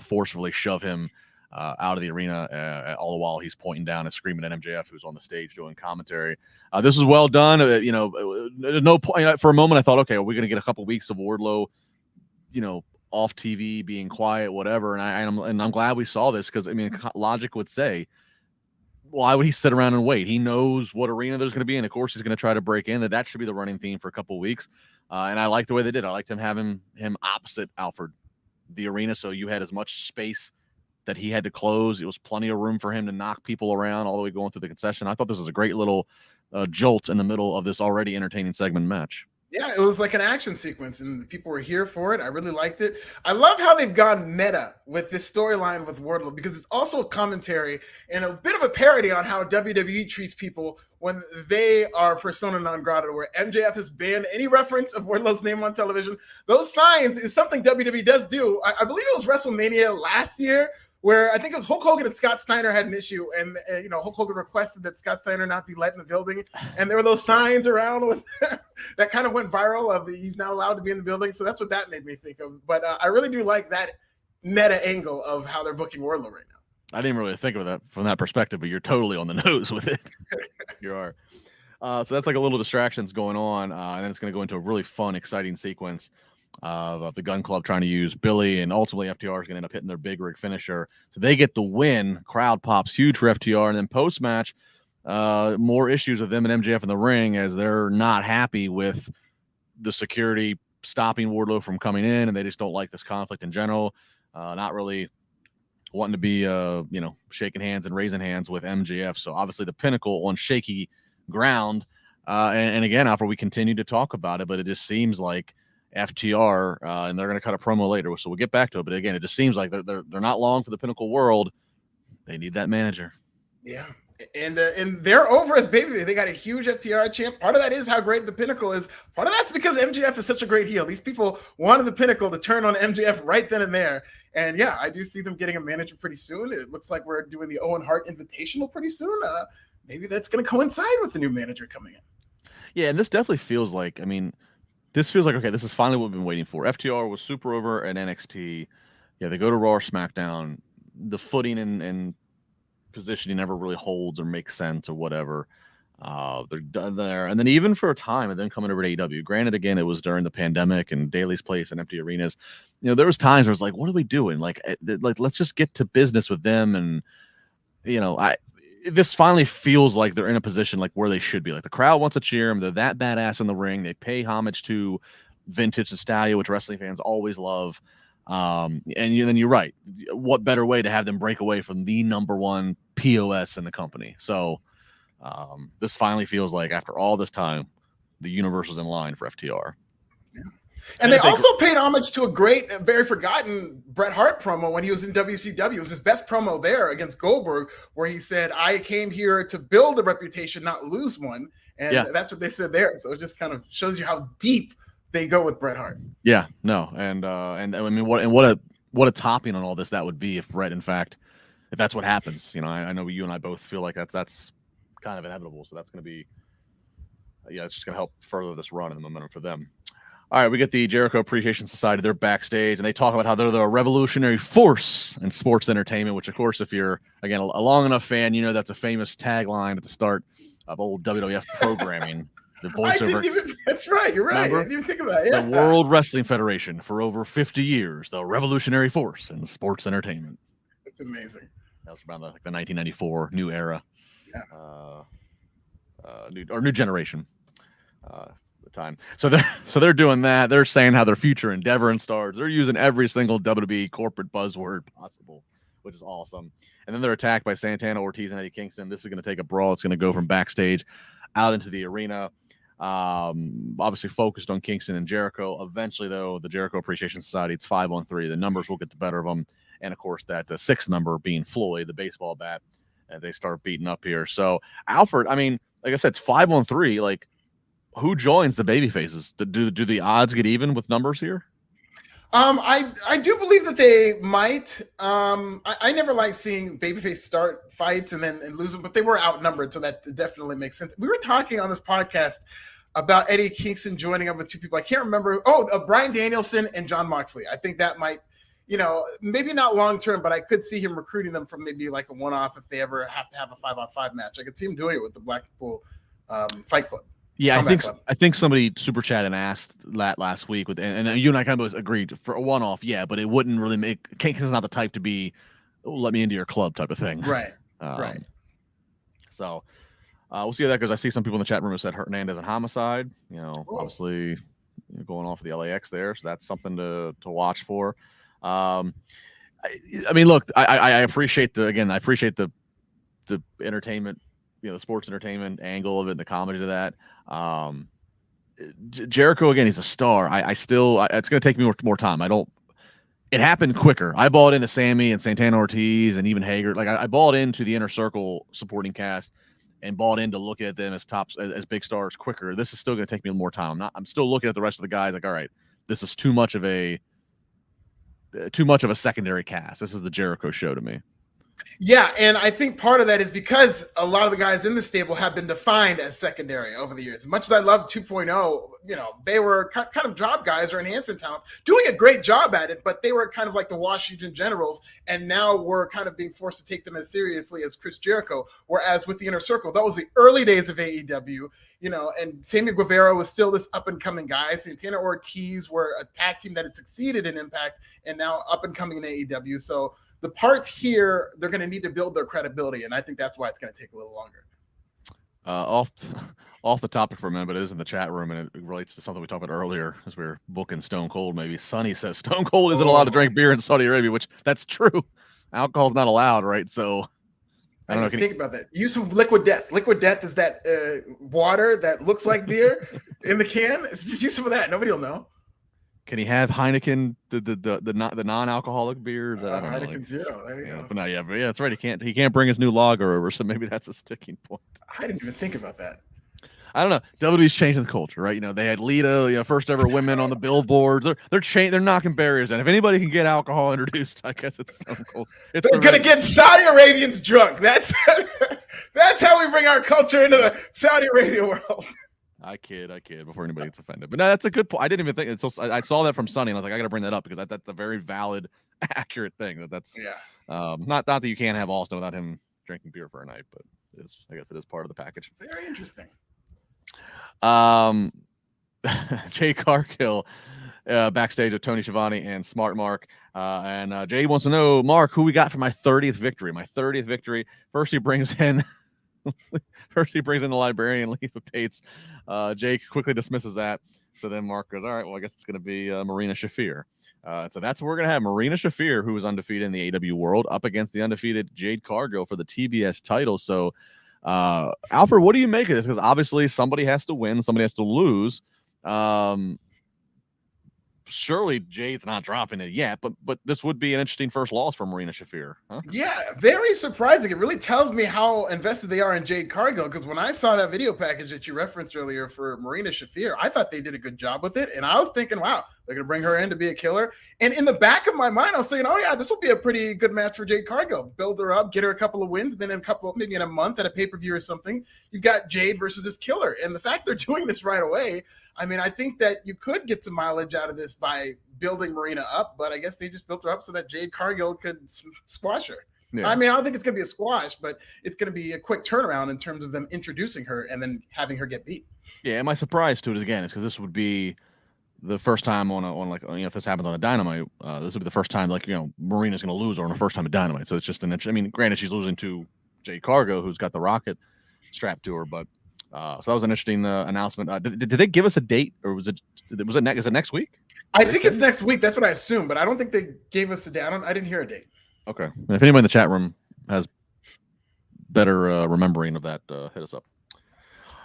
forcefully shove him out of the arena, all the while he's pointing down and screaming at MJF, who's on the stage doing commentary. This was well done. No point. For a moment, I thought, okay, are we going to get a couple weeks of Wardlow, off TV, being quiet, whatever? And I'm glad we saw this because logic would say, why would he sit around and wait? He knows what arena there's going to be, and of course he's going to try to break in. That should be the running theme for a couple of weeks. And I like the way they did. I liked him having him opposite Alfred, the arena, so you had as much space that he had to close. It was plenty of room for him to knock people around all the way going through the concession. I thought this was a great little jolt in the middle of this already entertaining segment match. Yeah, it was like an action sequence, and people were here for it. I really liked it. I love how they've gone meta with this storyline with Wardlow, because it's also a commentary and a bit of a parody on how WWE treats people when they are persona non grata, where MJF has banned any reference of Wardlow's name on television. Those signs is something WWE does do. I believe it was WrestleMania last year, where I think it was Hulk Hogan and Scott Steiner had an issue, and Hulk Hogan requested that Scott Steiner not be let in the building, and there were those signs around with that kind of went viral of he's not allowed to be in the building. So that's what that made me think of. But I really do like that meta angle of how they're booking Wardlow right now. I didn't really think of that from that perspective, but you're totally on the nose with it. You are. So that's like a little distractions going on, and then it's going to go into a really fun, exciting sequence of the Gun Club trying to use Billy, and ultimately FTR is going to end up hitting their big rig finisher. So they get the win. Crowd pops huge for FTR, and then post-match, more issues with them and MJF in the ring as they're not happy with the security stopping Wardlow from coming in, and they just don't like this conflict in general. Not really wanting to be, shaking hands and raising hands with MJF. So obviously the Pinnacle on shaky ground. And again, Alfred, we continue to talk about it, but it just seems like FTR, and they're going to cut a promo later, so we'll get back to it. But again, it just seems like they're not long for the Pinnacle world. They need that manager. Yeah, and they're over as baby. They got a huge FTR champ. Part of that is how great the Pinnacle is. Part of that's because MJF is such a great heel. These people wanted the Pinnacle to turn on MJF right then and there. And yeah, I do see them getting a manager pretty soon. It looks like we're doing the Owen Hart Invitational pretty soon. Maybe that's going to coincide with the new manager coming in. Yeah, and this definitely feels like, this feels like, okay, this is finally what we've been waiting for. FTR was super over at NXT. Yeah, they go to RAW or SmackDown. The footing and positioning never really holds or makes sense or whatever. They're done there. And then even for a time, and then coming over to AEW. Granted, again, it was during the pandemic and Daly's place and empty arenas. There was times where it's like, what are we doing? Like let's just get to business with them. And, this finally feels like they're in a position like where they should be. Like the crowd wants to cheer them. They're that badass in the ring. They pay homage to vintage nostalgia, which wrestling fans always love. And then you're right. What better way to have them break away from the number one POS in the company? So this finally feels like after all this time, the universe is in line for FTR. Yeah. And they also paid homage to a great, very forgotten Bret Hart promo when he was in WCW. It was his best promo there against Goldberg, where he said, I came here to build a reputation, not lose one. And that's what they said there. So it just kind of shows you how deep they go with Bret Hart. Yeah, no. And what a topping on all this that would be if Bret, in fact, if that's what happens. I know you and I both feel like that's kind of inevitable. So that's going to be, it's just going to help further this run and the momentum for them. All right, we get the Jericho Appreciation Society. They're backstage, and they talk about how they're the revolutionary force in sports entertainment, which, of course, if you're, again, a long enough fan, that's a famous tagline at the start of old WWF programming. The voiceover. That's right. You're right. Remember? I didn't even think about it. Yeah. The World Wrestling Federation for over 50 years, the revolutionary force in sports entertainment. It's amazing. That was around the 1994 new era. Yeah. New generation. Time. So they're doing that. They're saying how their future endeavor and stars. They're using every single WWE corporate buzzword possible, which is awesome. And then they're attacked by Santana, Ortiz, and Eddie Kingston. This is going to take a brawl. It's going to go from backstage out into the arena. Obviously focused on Kingston and Jericho. Eventually, though, the Jericho Appreciation Society, it's 5-on-3. The numbers will get the better of them. And, of course, that sixth member being Floyd, the baseball bat, they start beating up here. So, Alfred, like I said, it's 5-on-3. who joins the baby faces? Do the odds get even with numbers here? I do believe that they might. I never like seeing babyface start fights and then lose them, but they were outnumbered, so that definitely makes sense. We were talking on this podcast about Eddie Kingston joining up with two people. I can't remember. Bryan Danielson and Jon Moxley. I think that might, maybe not long term, but I could see him recruiting them from maybe like a one-off if they ever have to have a 5-on-5 match. I could see him doing it with the Blackpool Fight Club. Yeah, I think somebody super chat and asked that last week and you and I kind of agreed for a one-off, yeah, but it wouldn't really make Kingston's not the type to be let me into your club type of thing. Right. Right. So we'll see how that goes. I see some people in the chat room have said Hernandez and Homicide, obviously going off of the LAX there, so that's something to watch for. I mean, look, I appreciate the entertainment, the sports entertainment angle of it and the comedy to that. Jericho, again, he's a star. It's going to take me more time. It happened quicker. I bought into Sammy and Santana Ortiz and even Hager. Like I bought into the Inner Circle supporting cast and bought into looking at them as tops, as big stars quicker. This is still going to take me more time. I'm still looking at the rest of the guys like, all right, this is too much of a secondary cast. This is the Jericho show to me. Yeah, and I think part of that is because a lot of the guys in the stable have been defined as secondary over the years. As much as I love 2.0, they were kind of job guys or enhancement talent, doing a great job at it, but they were kind of like the Washington Generals, and now we're kind of being forced to take them as seriously as Chris Jericho, whereas with the Inner Circle, that was the early days of AEW, and Sammy Guevara was still this up-and-coming guy. Santana Ortiz were a tag team that had succeeded in Impact and now up-and-coming in AEW, so the parts here, they're going to need to build their credibility, and I think that's why it's going to take a little longer. Off the topic for a minute, but it is in the chat room, and it relates to something we talked about earlier as we were booking Stone Cold. Maybe Sonny says Stone Cold isn't allowed to drink beer in Saudi Arabia, which that's true. Alcohol's not allowed, right? So I don't know. Think about that. Use some Liquid Death. Liquid Death is that water that looks like beer in the can. Just use some of that. Nobody will know. Can he have Heineken, the non-alcoholic beers? Heineken Zero. There you go. But yeah, that's right. He can't bring his new lager over, so maybe that's a sticking point. I didn't even think about that. I don't know. WWE's changing the culture, right? They had Lita, first ever women on the billboards. They're knocking barriers down. If anybody can get alcohol introduced, I guess it's Stone Cold. They're gonna get Saudi Arabians drunk. That's how we bring our culture into the Saudi Arabia world. I kid before anybody gets offended. But no, that's a good point. I didn't even think until I saw that from Sonny, and I was like, I got to bring that up because that's a very valid, accurate thing. That's not that you can't have Austin without him drinking beer for a night, but I guess it is part of the package. Very interesting. Jay Cargill backstage with Tony Schiavone and Smart Mark, and Jay wants to know, Mark, who we got for my 30th victory. My 30th victory. First he brings in the librarian, Lisa Pates. Jake quickly dismisses that. So then Mark goes, all right, well, I guess it's going to be Marina Shafir. So that's what we're going to have. Marina Shafir, who was undefeated in the AEW world, up against the undefeated Jade Cargill for the TBS title. So, Alfred, what do you make of this? Because obviously somebody has to win, somebody has to lose. Surely Jade's not dropping it yet, but this would be an interesting first loss for Marina Shafir, huh? Yeah, very surprising. It really tells me how invested they are in Jade Cargill, because when I saw that video package that you referenced earlier for Marina Shafir, I thought they did a good job with it, and I was thinking, wow, they're going to bring her in to be a killer. And in the back of my mind, I was thinking, oh yeah, this will be a pretty good match for Jade Cargill. Build her up, get her a couple of wins, and then maybe in a month at a pay-per-view or something, you've got Jade versus this killer. And the fact they're doing this right away, I mean, I think that you could get some mileage out of this by building Marina up, but I guess they just built her up so that Jade Cargill could squash her. Yeah. I mean, I don't think it's going to be a squash, but it's going to be a quick turnaround in terms of them introducing her and then having her get beat. Yeah, and my surprise to it is because this would be the first time if this happened on a Dynamite, this would be the first time Marina's going to lose on her first time at Dynamite. So it's just granted she's losing to Jade Cargill, who's got the rocket strapped to her, but so that was an interesting announcement. Did they give us a date, or is it next week? I think it's next week. That's what I assume, but I don't think they gave us a date. I didn't hear a date. Okay. And if anybody in the chat room has better remembering of that, hit us up.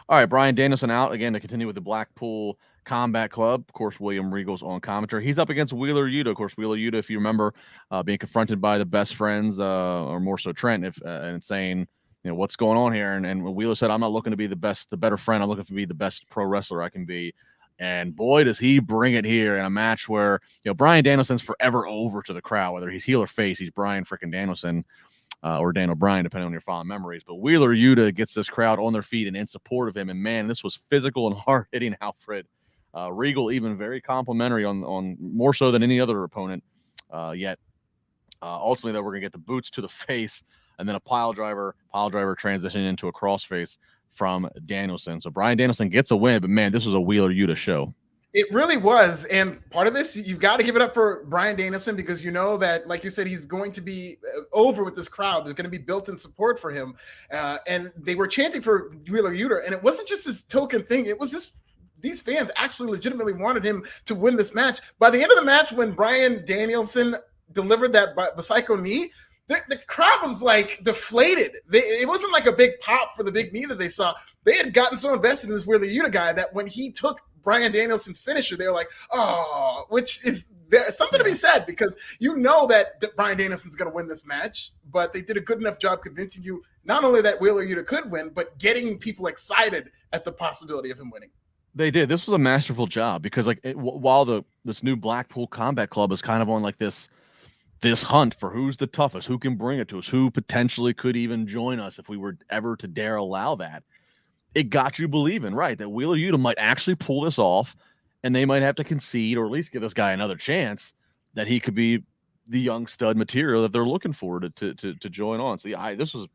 All right, Bryan Danielson out again to continue with the Blackpool Combat Club. Of course, William Regal's on commentary. He's up against Wheeler Yuta. Of course, Wheeler Yuta, if you remember, being confronted by the best friends, or more so Trent, and saying, what's going on here? And Wheeler said, I'm not looking to be the better friend. I'm looking to be the best pro wrestler I can be. And boy, does he bring it here in a match where, Bryan Danielson's forever over to the crowd, whether he's heel or face. He's Bryan freaking Danielson or Daniel Bryan, depending on your fond memories. But Wheeler Yuta gets this crowd on their feet and in support of him. And man, this was physical and hard hitting Alfred. Regal even very complimentary on more so than any other opponent. Yet ultimately, though, we're gonna get the boots to the face and then a pile driver transitioning into a crossface from Danielson. So Bryan Danielson gets a win, but man, this was a Wheeler Yuta show. It really was. And part of this, you've got to give it up for Bryan Danielson, because you know that, like you said, he's going to be over with this crowd. There's going to be built-in support for him. And they were chanting for Wheeler Yuta. And it wasn't just this token thing. It was these fans actually legitimately wanted him to win this match. By the end of the match, when Bryan Danielson delivered that Psycho knee, the crowd was like deflated. It wasn't like a big pop for the big knee that they saw. They had gotten so invested in this Wheeler Yuta guy that when he took Bryan Danielson's finisher, they were like, oh, which is something to be said, because you know that Bryan Danielson's going to win this match, but they did a good enough job convincing you not only that Wheeler Yuta could win, but getting people excited at the possibility of him winning. They did. This was a masterful job, because while this new Blackpool Combat Club is kind of on like this hunt for who's the toughest, who can bring it to us, who potentially could even join us if we were ever to dare allow that, it got you believing, right, that Wheeler Yuta might actually pull this off, and they might have to concede or at least give this guy another chance that he could be the young stud material that they're looking for to join on. So yeah, this was a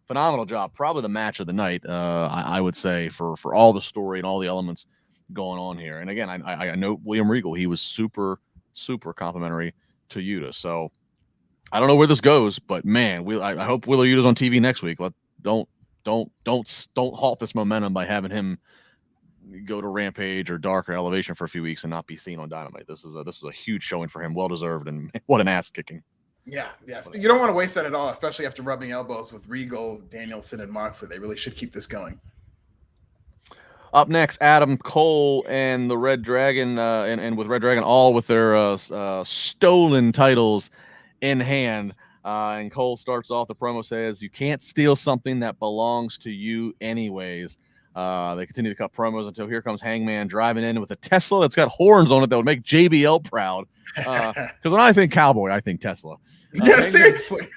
phenomenal job, probably the match of the night, I would say, for all the story and all the elements going on here. And again, I know William Regal, he was super, super complimentary to Yuta. So I don't know where this goes, but man, I hope Wheeler Yuta's on TV next week. Don't halt this momentum by having him go to Rampage or Dark or Elevation for a few weeks and not be seen on Dynamite. This is a huge showing for him, well deserved, and what an ass kicking. Yeah, yes. You don't want to waste that at all, especially after rubbing elbows with Regal, Danielson, and Moxley. They really should keep this going. Up next, Adam Cole and the Red Dragon, and with Red Dragon all with their stolen titles in hand. And Cole starts off, the promo says, "You can't steal something that belongs to you anyways." They continue to cut promos until here comes Hangman driving in with a Tesla that's got horns on it that would make JBL proud. Because when I think cowboy, I think Tesla. Yeah, seriously.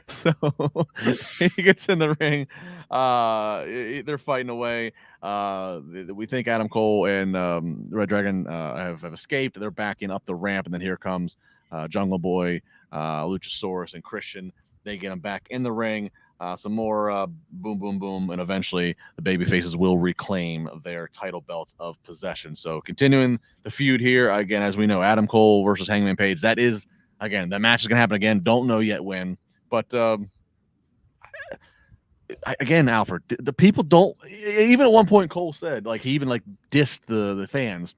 So he gets in the ring. They're fighting away. We think Adam Cole and Red Dragon have escaped. They're backing up the ramp, and then here comes Jungle Boy, Luchasaurus, and Christian. They get him back in the ring. Some more boom, boom, boom, and eventually the babyfaces will reclaim their title belts of possession. So continuing the feud here, again, as we know, Adam Cole versus Hangman Page. That is, again, that match is going to happen again. Don't know yet when. But again, Alfred, the people don't, even at one point Cole said, like, he even like dissed the fans.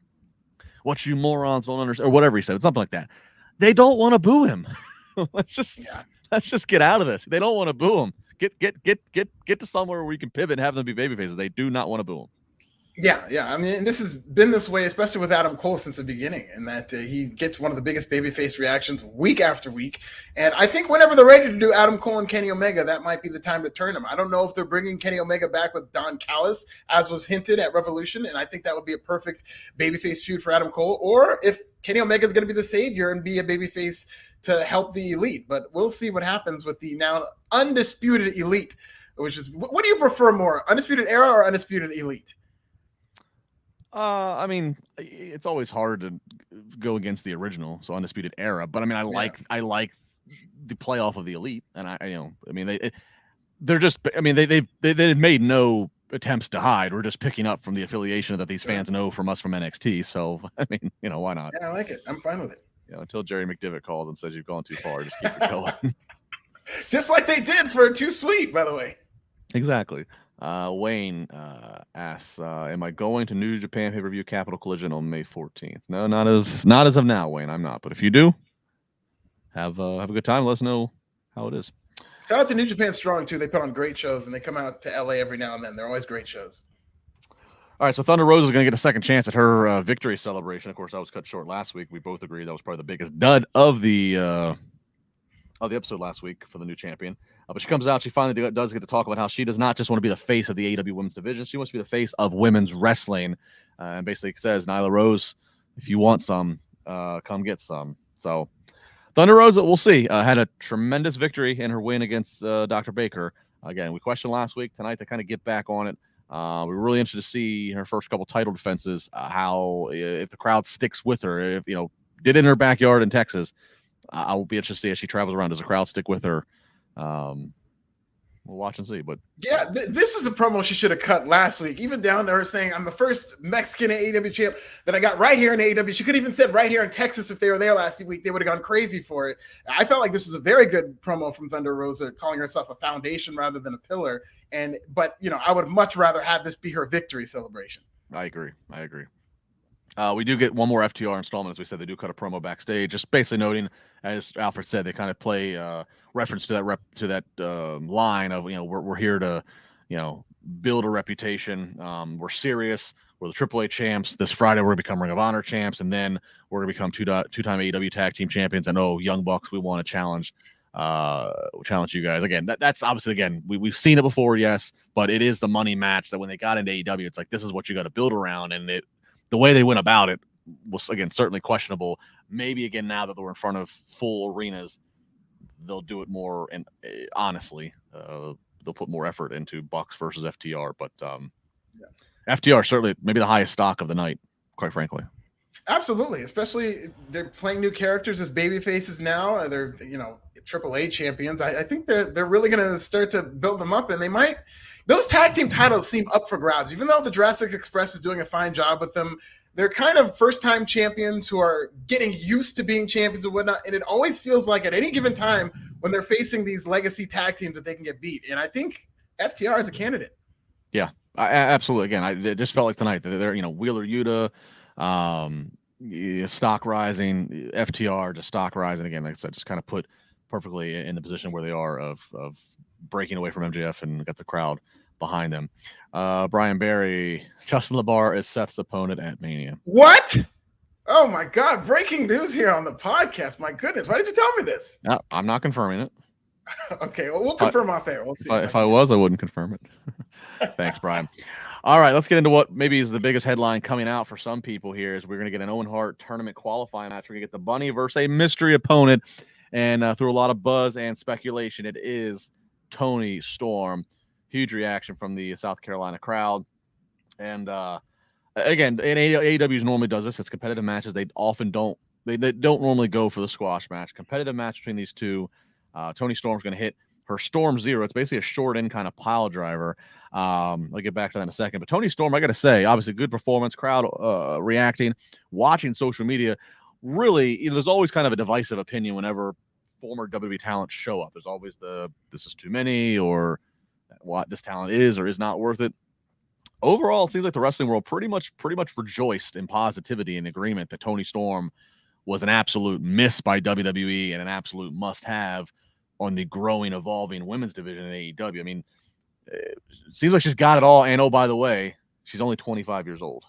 What you morons don't understand, or whatever he said, something like that. They don't want to boo him. Let's just get out of this. They don't want to boo him. Get to somewhere where we can pivot and have them be babyfaces. They do not want to boo him. Yeah. I mean, this has been this way, especially with Adam Cole since the beginning, and that he gets one of the biggest babyface reactions week after week. And I think whenever they're ready to do Adam Cole and Kenny Omega, that might be the time to turn him. I don't know if they're bringing Kenny Omega back with Don Callis, as was hinted at Revolution, and I think that would be a perfect babyface feud for Adam Cole, or if Kenny Omega is going to be the savior and be a babyface to help the Elite. But we'll see what happens with the now undisputed Elite, which is, what do you prefer more, Undisputed Era or Undisputed Elite? I mean, it's always hard to go against the original, so Undisputed Era. But I mean, I like the playoff of the Elite, and they've made no attempts to hide. We're just picking up from the affiliation that these fans know from us from NXT. So I mean, why not? Yeah, I like it. I'm fine with it. Until Jerry McDivitt calls and says you've gone too far, just keep it going. Just like they did for Too Sweet, by the way. Exactly. Wayne asks, am I going to New Japan pay-per-view Capital Collision on May 14th? No, not as of now, Wayne. I'm not. But if you do, have a good time. Let us know how it is. Shout out to New Japan Strong, too. They put on great shows, and they come out to LA every now and then. They're always great shows. All right, so Thunder Rosa is going to get a second chance at her victory celebration. Of course, that was cut short last week. We both agreed that was probably the biggest dud of the the episode last week for the new champion. But she comes out, she finally does get to talk about how she does not just want to be the face of the AEW women's division. She wants to be the face of women's wrestling, and basically says, Nyla Rose, if you want some, come get some. So Thunder Rosa, we'll see. Had a tremendous victory in her win against Dr. Baker. Again, we questioned last week. Tonight to kind of get back on it. We're really interested to see her first couple title defenses, how if the crowd sticks with her, if did in her backyard in Texas. I will be interested to see as she travels around. Does the crowd stick with her? We'll watch and see. But yeah, this was a promo she should have cut last week, even down to her saying, I'm the first Mexican AEW champ that I got right here in AEW. She could have even said right here in Texas if they were there last week. They would have gone crazy for it. I felt like this was a very good promo from Thunder Rosa, calling herself a foundation rather than a pillar. But I would much rather have this be her victory celebration. I agree. We do get one more FTR installment. As we said, they do cut a promo backstage, just basically noting, as Alfred said, they kind of play reference to that line of, we're here to, build a reputation. We're serious. We're the AAA champs. This Friday, we're going to become Ring of Honor champs, and then we're going to become two-time AEW tag team champions. And Young Bucks, we want to challenge you guys again. That's obviously, again, we've seen it before, yes, but it is the money match that when they got into AEW, it's like, this is what you got to build around, and the way they went about it was, again, certainly questionable. Maybe, again, now that we're in front of full arenas, they'll do it more, and honestly, they'll put more effort into Bucks versus FTR. But FTR certainly maybe the highest stock of the night, quite frankly. Absolutely, especially they're playing new characters as baby faces now. They're AAA champions. I think they're really going to start to build them up, and they might. Those tag team titles seem up for grabs, even though the Jurassic Express is doing a fine job with them. They're kind of first-time champions who are getting used to being champions and whatnot, and it always feels like at any given time when they're facing these legacy tag teams that they can get beat. And I think FTR is a candidate. Yeah, absolutely. Again, it just felt like tonight that they're, Wheeler Yuta, stock rising, FTR just stock rising. Again, like I said, just kind of put perfectly in the position where they are of breaking away from MJF and got the crowd behind them. Brian Barry, Justin LaBar is Seth's opponent at Mania. What? Oh my God! Breaking news here on the podcast. My goodness, why did you tell me this? No, I'm not confirming it. Okay, well, we'll confirm off air. We'll see. If I was, I wouldn't confirm it. Thanks, Brian. All right, let's get into what maybe is the biggest headline coming out for some people here. Is we're going to get an Owen Hart tournament qualifying match. We're going to get the Bunny versus a mystery opponent, and through a lot of buzz and speculation, it is Toni Storm. Huge reaction from the South Carolina crowd, and again, AEW normally does this. It's competitive matches. They often don't. They don't normally go for the squash match. Competitive match between these two. Toni Storm's going to hit her Storm Zero. It's basically a short end kind of pile driver. I'll get back to that in a second. But Toni Storm, I got to say, obviously good performance, crowd reacting, watching social media. Really, there's always kind of a divisive opinion whenever former WWE talent show up. There's always this is too many, or what this talent is or is not worth it. Overall, it seems like the wrestling world pretty much rejoiced in positivity and agreement that Toni Storm was an absolute miss by WWE and an absolute must-have on the growing, evolving women's division in AEW. I mean, it seems like she's got it all. And oh, by the way, she's only 25 years old.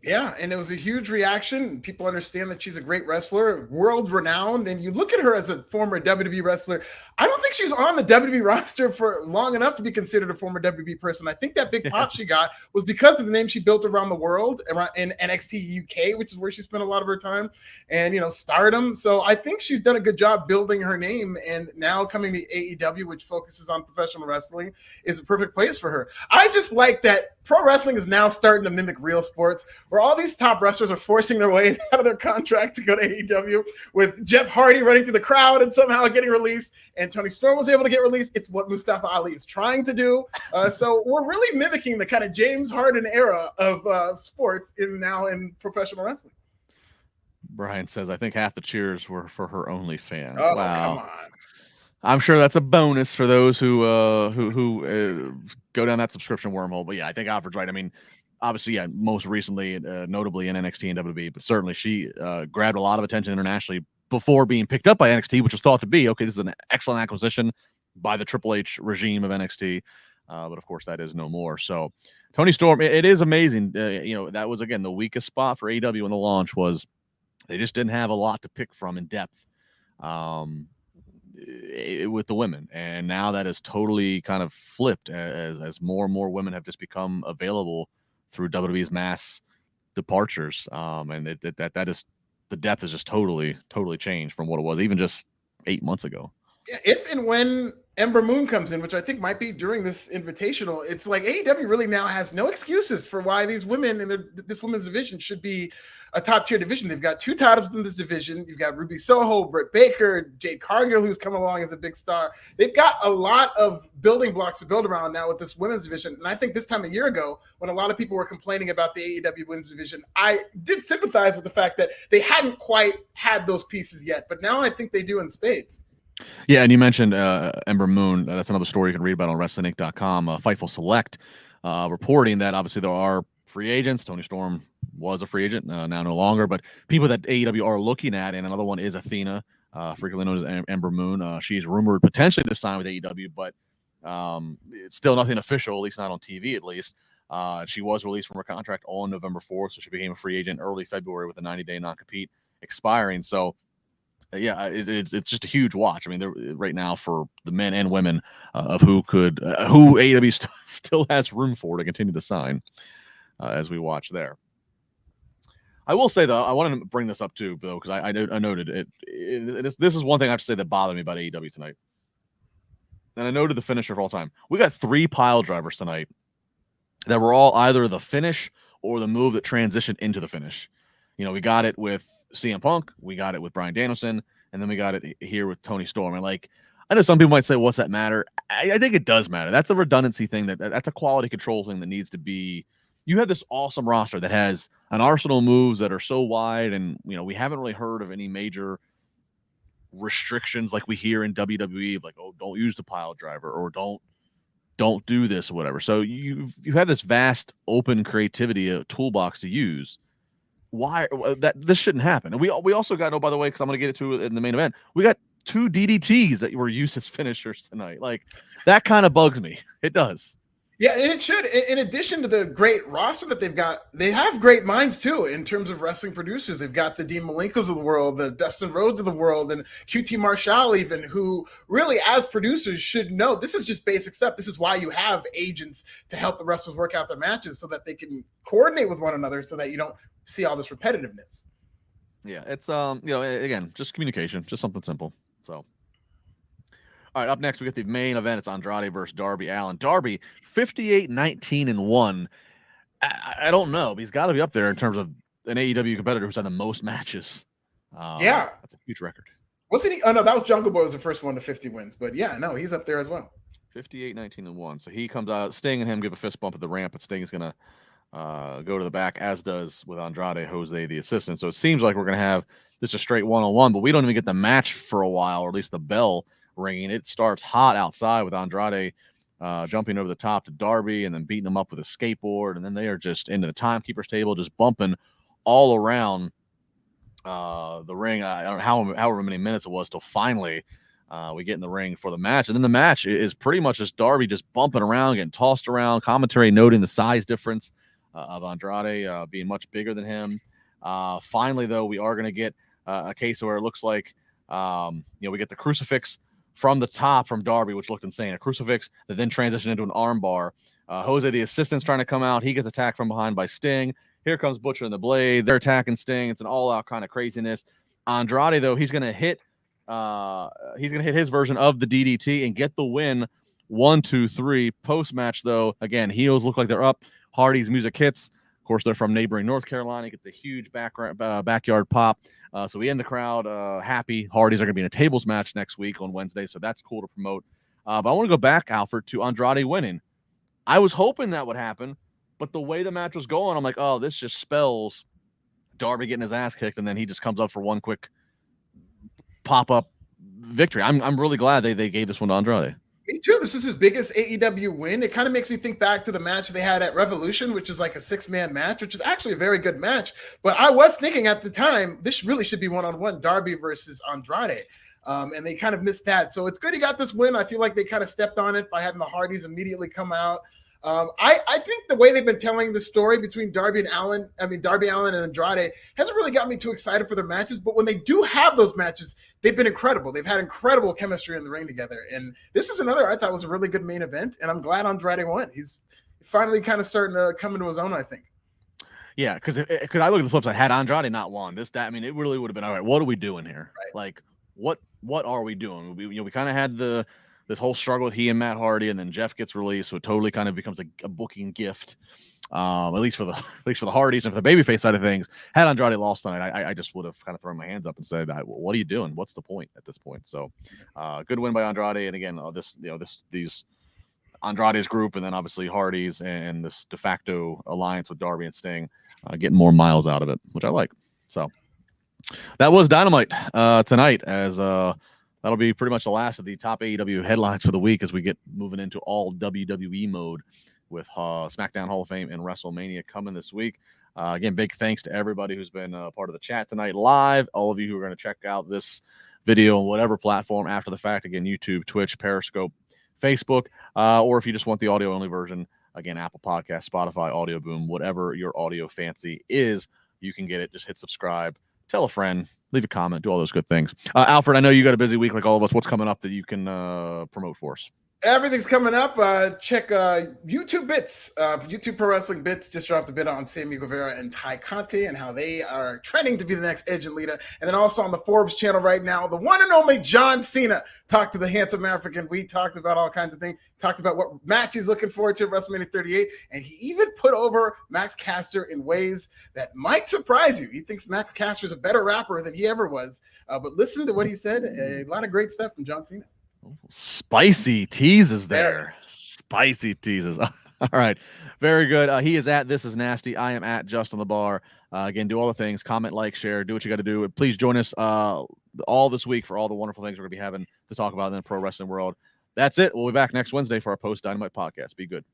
Yeah, and it was a huge reaction. People understand that she's a great wrestler, world-renowned, and you look at her as a former WWE wrestler. I don't think she's on the WWE roster for long enough to be considered a former WWE person. I think that big pop she got was because of the name she built around the world, in NXT UK, which is where she spent a lot of her time, and, Stardom. So I think she's done a good job building her name, and now coming to AEW, which focuses on professional wrestling, is a perfect place for her. I just like that pro wrestling is now starting to mimic real sports, where all these top wrestlers are forcing their way out of their contract to go to AEW, with Jeff Hardy running through the crowd and somehow getting released, and Toni Storm was able to get released. It's what Mustafa Ali is trying to do. So we're really mimicking the kind of James Harden era of sports now in professional wrestling. Brian says, I think half the cheers were for her OnlyFans. Oh, wow. Come on. I'm sure that's a bonus for those who go down that subscription wormhole. But yeah, I think Alfred's right. I mean, obviously, yeah, most recently, notably in NXT and WWE, but certainly she grabbed a lot of attention internationally before being picked up by NXT, which was thought to be, okay, this is an excellent acquisition by the Triple H regime of NXT. But of course, that is no more. So Toni Storm, it is amazing. That was, again, the weakest spot for AEW in the launch was they just didn't have a lot to pick from in depth. with the women, and now that is totally kind of flipped as more and more women have just become available through WWE's mass departures, and that is the depth has just totally changed from what it was even just 8 months ago. Yeah, if and when Ember Moon comes in, which I think might be during this invitational, it's like AEW really now has no excuses for why these women in this women's division should be a top tier division. They've got 2 titles in this division. You've got Ruby Soho, Britt Baker, Jade Cargill, who's come along as a big star. They've got a lot of building blocks to build around now with this women's division. And I think this time a year ago, when a lot of people were complaining about the AEW women's division, I did sympathize with the fact that they hadn't quite had those pieces yet. But now I think they do in spades. Yeah, and you mentioned Ember Moon. That's another story you can read about on WrestlingInc.com. Fightful Select reporting that obviously there are free agents. Toni Storm was a free agent, now no longer, but people that AEW are looking at, and another one is Athena, frequently known as Ember Moon. She's rumored potentially to sign with AEW, but it's still nothing official, at least not on TV, at least. She was released from her contract on November 4th, so she became a free agent early February with a 90-day non-compete expiring. So, yeah, it's just a huge watch. I mean, they're right now for the men and women of who AEW still has room for to continue to sign as we watch there. I will say, though, I wanted to bring this up too, Bill, because I noted it. This is one thing I have to say that bothered me about AEW tonight. And I noted the finisher of all time. We got 3 pile drivers tonight that were all either the finish or the move that transitioned into the finish. You know, we got it with CM Punk, we got it with Bryan Danielson, and then we got it here with Toni Storm. And like, I know some people might say, what's that matter? I think it does matter. That's a redundancy thing. That's a quality control thing that needs to be. You have this awesome roster that has an arsenal of moves that are so wide, and you know we haven't really heard of any major restrictions like we hear in WWE, like, oh, don't use the pile driver, or don't do this or whatever. So you have this vast open creativity, a toolbox to use. Why that this shouldn't happen? And we also got, oh, by the way, because I'm going to get it to in the main event, we got 2 DDTs that were used as finishers tonight. Like, that kind of bugs me. It does. Yeah, and it should. In addition to the great roster that they've got, they have great minds too in terms of wrestling producers. They've got the Dean Malenkos of the world, the Dustin Rhodes of the world, and QT Marshall even, who really, as producers, should know this is just basic stuff. This is why you have agents to help the wrestlers work out their matches so that they can coordinate with one another, so that you don't see all this repetitiveness. Yeah, it's again, just communication, just something simple. So. All right, up next, we get the main event. It's Andrade versus Darby Allin. Darby, 58-19-1. I don't know, but he's got to be up there in terms of an AEW competitor who's had the most matches. Yeah. That's a huge record. Wasn't he? Oh, no, that was Jungle Boy was the first one to 50 wins. But yeah, no, he's up there as well. 58-19-1. So he comes out, Sting and him give a fist bump at the ramp, but Sting is going to go to the back, as does with Andrade Jose, the assistant. So it seems like we're going to have just a straight one-on-one, but we don't even get the match for a while, or at least the bell ringing. It starts hot outside with Andrade jumping over the top to Darby and then beating him up with a skateboard, and then they are just into the timekeeper's table, just bumping all around the ring. I don't know however many minutes it was till finally we get in the ring for the match. And then the match is pretty much just Darby just bumping around, getting tossed around, commentary noting the size difference of Andrade being much bigger than him. Finally, though, we are going to get a case where it looks like we get the crucifix from the top from Darby, which looked insane. A crucifix that then transitioned into an armbar. Jose, the assistant's trying to come out. He gets attacked from behind by Sting. Here comes Butcher and the Blade. They're attacking Sting. It's an all-out kind of craziness. Andrade, though, he's going to hit his version of the DDT and get the win. 1, 2, 3. Post-match, though, again, heels look like they're up. Hardy's music hits. Of course, they're from neighboring North Carolina. Get the huge backyard pop. So we end the crowd happy. Hardys are going to be in a tables match next week on Wednesday, so that's cool to promote. But I want to go back, Alfred, to Andrade winning. I was hoping that would happen, but the way the match was going, I'm like, oh, this just spells Darby getting his ass kicked, and then he just comes up for one quick pop-up victory. I'm really glad they gave this one to Andrade. Me too. This is his biggest AEW win. It kind of makes me think back to the match they had at Revolution, which is like a 6-man match, which is actually a very good match. But I was thinking at the time, this really should be one-on-one, Darby versus Andrade. And they kind of missed that. So it's good he got this win. I feel like they kind of stepped on it by having the Hardys immediately come out. I think the way they've been telling the story between Darby Allin and Andrade hasn't really got me too excited for their matches. But when they do have those matches, they've been incredible. They've had incredible chemistry in the ring together. And this is another I thought was a really good main event. And I'm glad Andrade won. He's finally kind of starting to come into his own, I think. Yeah, because I look at the flip side. Had Andrade not won it really would have been all right. What are we doing here? Right. Like, what are we doing? We kind of had this whole struggle with he and Matt Hardy, and then Jeff gets released, so it totally kind of becomes a booking gift, at least for the Hardys and for the babyface side of things. Had Andrade lost tonight, I just would have kind of thrown my hands up and said, "What are you doing? What's the point at this point?" So, good win by Andrade, and again, these Andrade's group, and then obviously Hardy's and this de facto alliance with Darby and Sting, getting more miles out of it, which I like. So that was Dynamite tonight, as that'll be pretty much the last of the top AEW headlines for the week as we get moving into all WWE mode with SmackDown Hall of Fame and WrestleMania coming this week. Again, big thanks to everybody who's been part of the chat tonight live, all of you who are going to check out this video on whatever platform after the fact. Again, YouTube, Twitch, Periscope, Facebook, or if you just want the audio-only version, again, Apple Podcast, Spotify, Audio Boom, whatever your audio fancy is, you can get it. Just hit subscribe, tell a friend, leave a comment, do all those good things. Alfred, I know you got a busy week like all of us. What's coming up that you can promote for us? Everything's coming up. Check YouTube Bits. YouTube Pro Wrestling Bits just dropped a bit on Sammy Guevara and Ty Conti and how they are trending to be the next Edge and Lita. And then also on the Forbes channel right now, the one and only John Cena talked to the handsome African. We talked about all kinds of things. Talked about what match he's looking forward to at WrestleMania 38. And he even put over Max Caster in ways that might surprise you. He thinks Max Caster is a better rapper than he ever was. But listen to what he said. A lot of great stuff from John Cena. Spicy teases there. Spicy teases. All right. Very good. He is at This Is Nasty. I am at Just on the Bar. Again, do all the things. Comment, like, share. Do what you got to do. Please join us all this week for all the wonderful things we're going to be having to talk about in the pro wrestling world. That's it. We'll be back next Wednesday for our post-Dynamite podcast. Be good.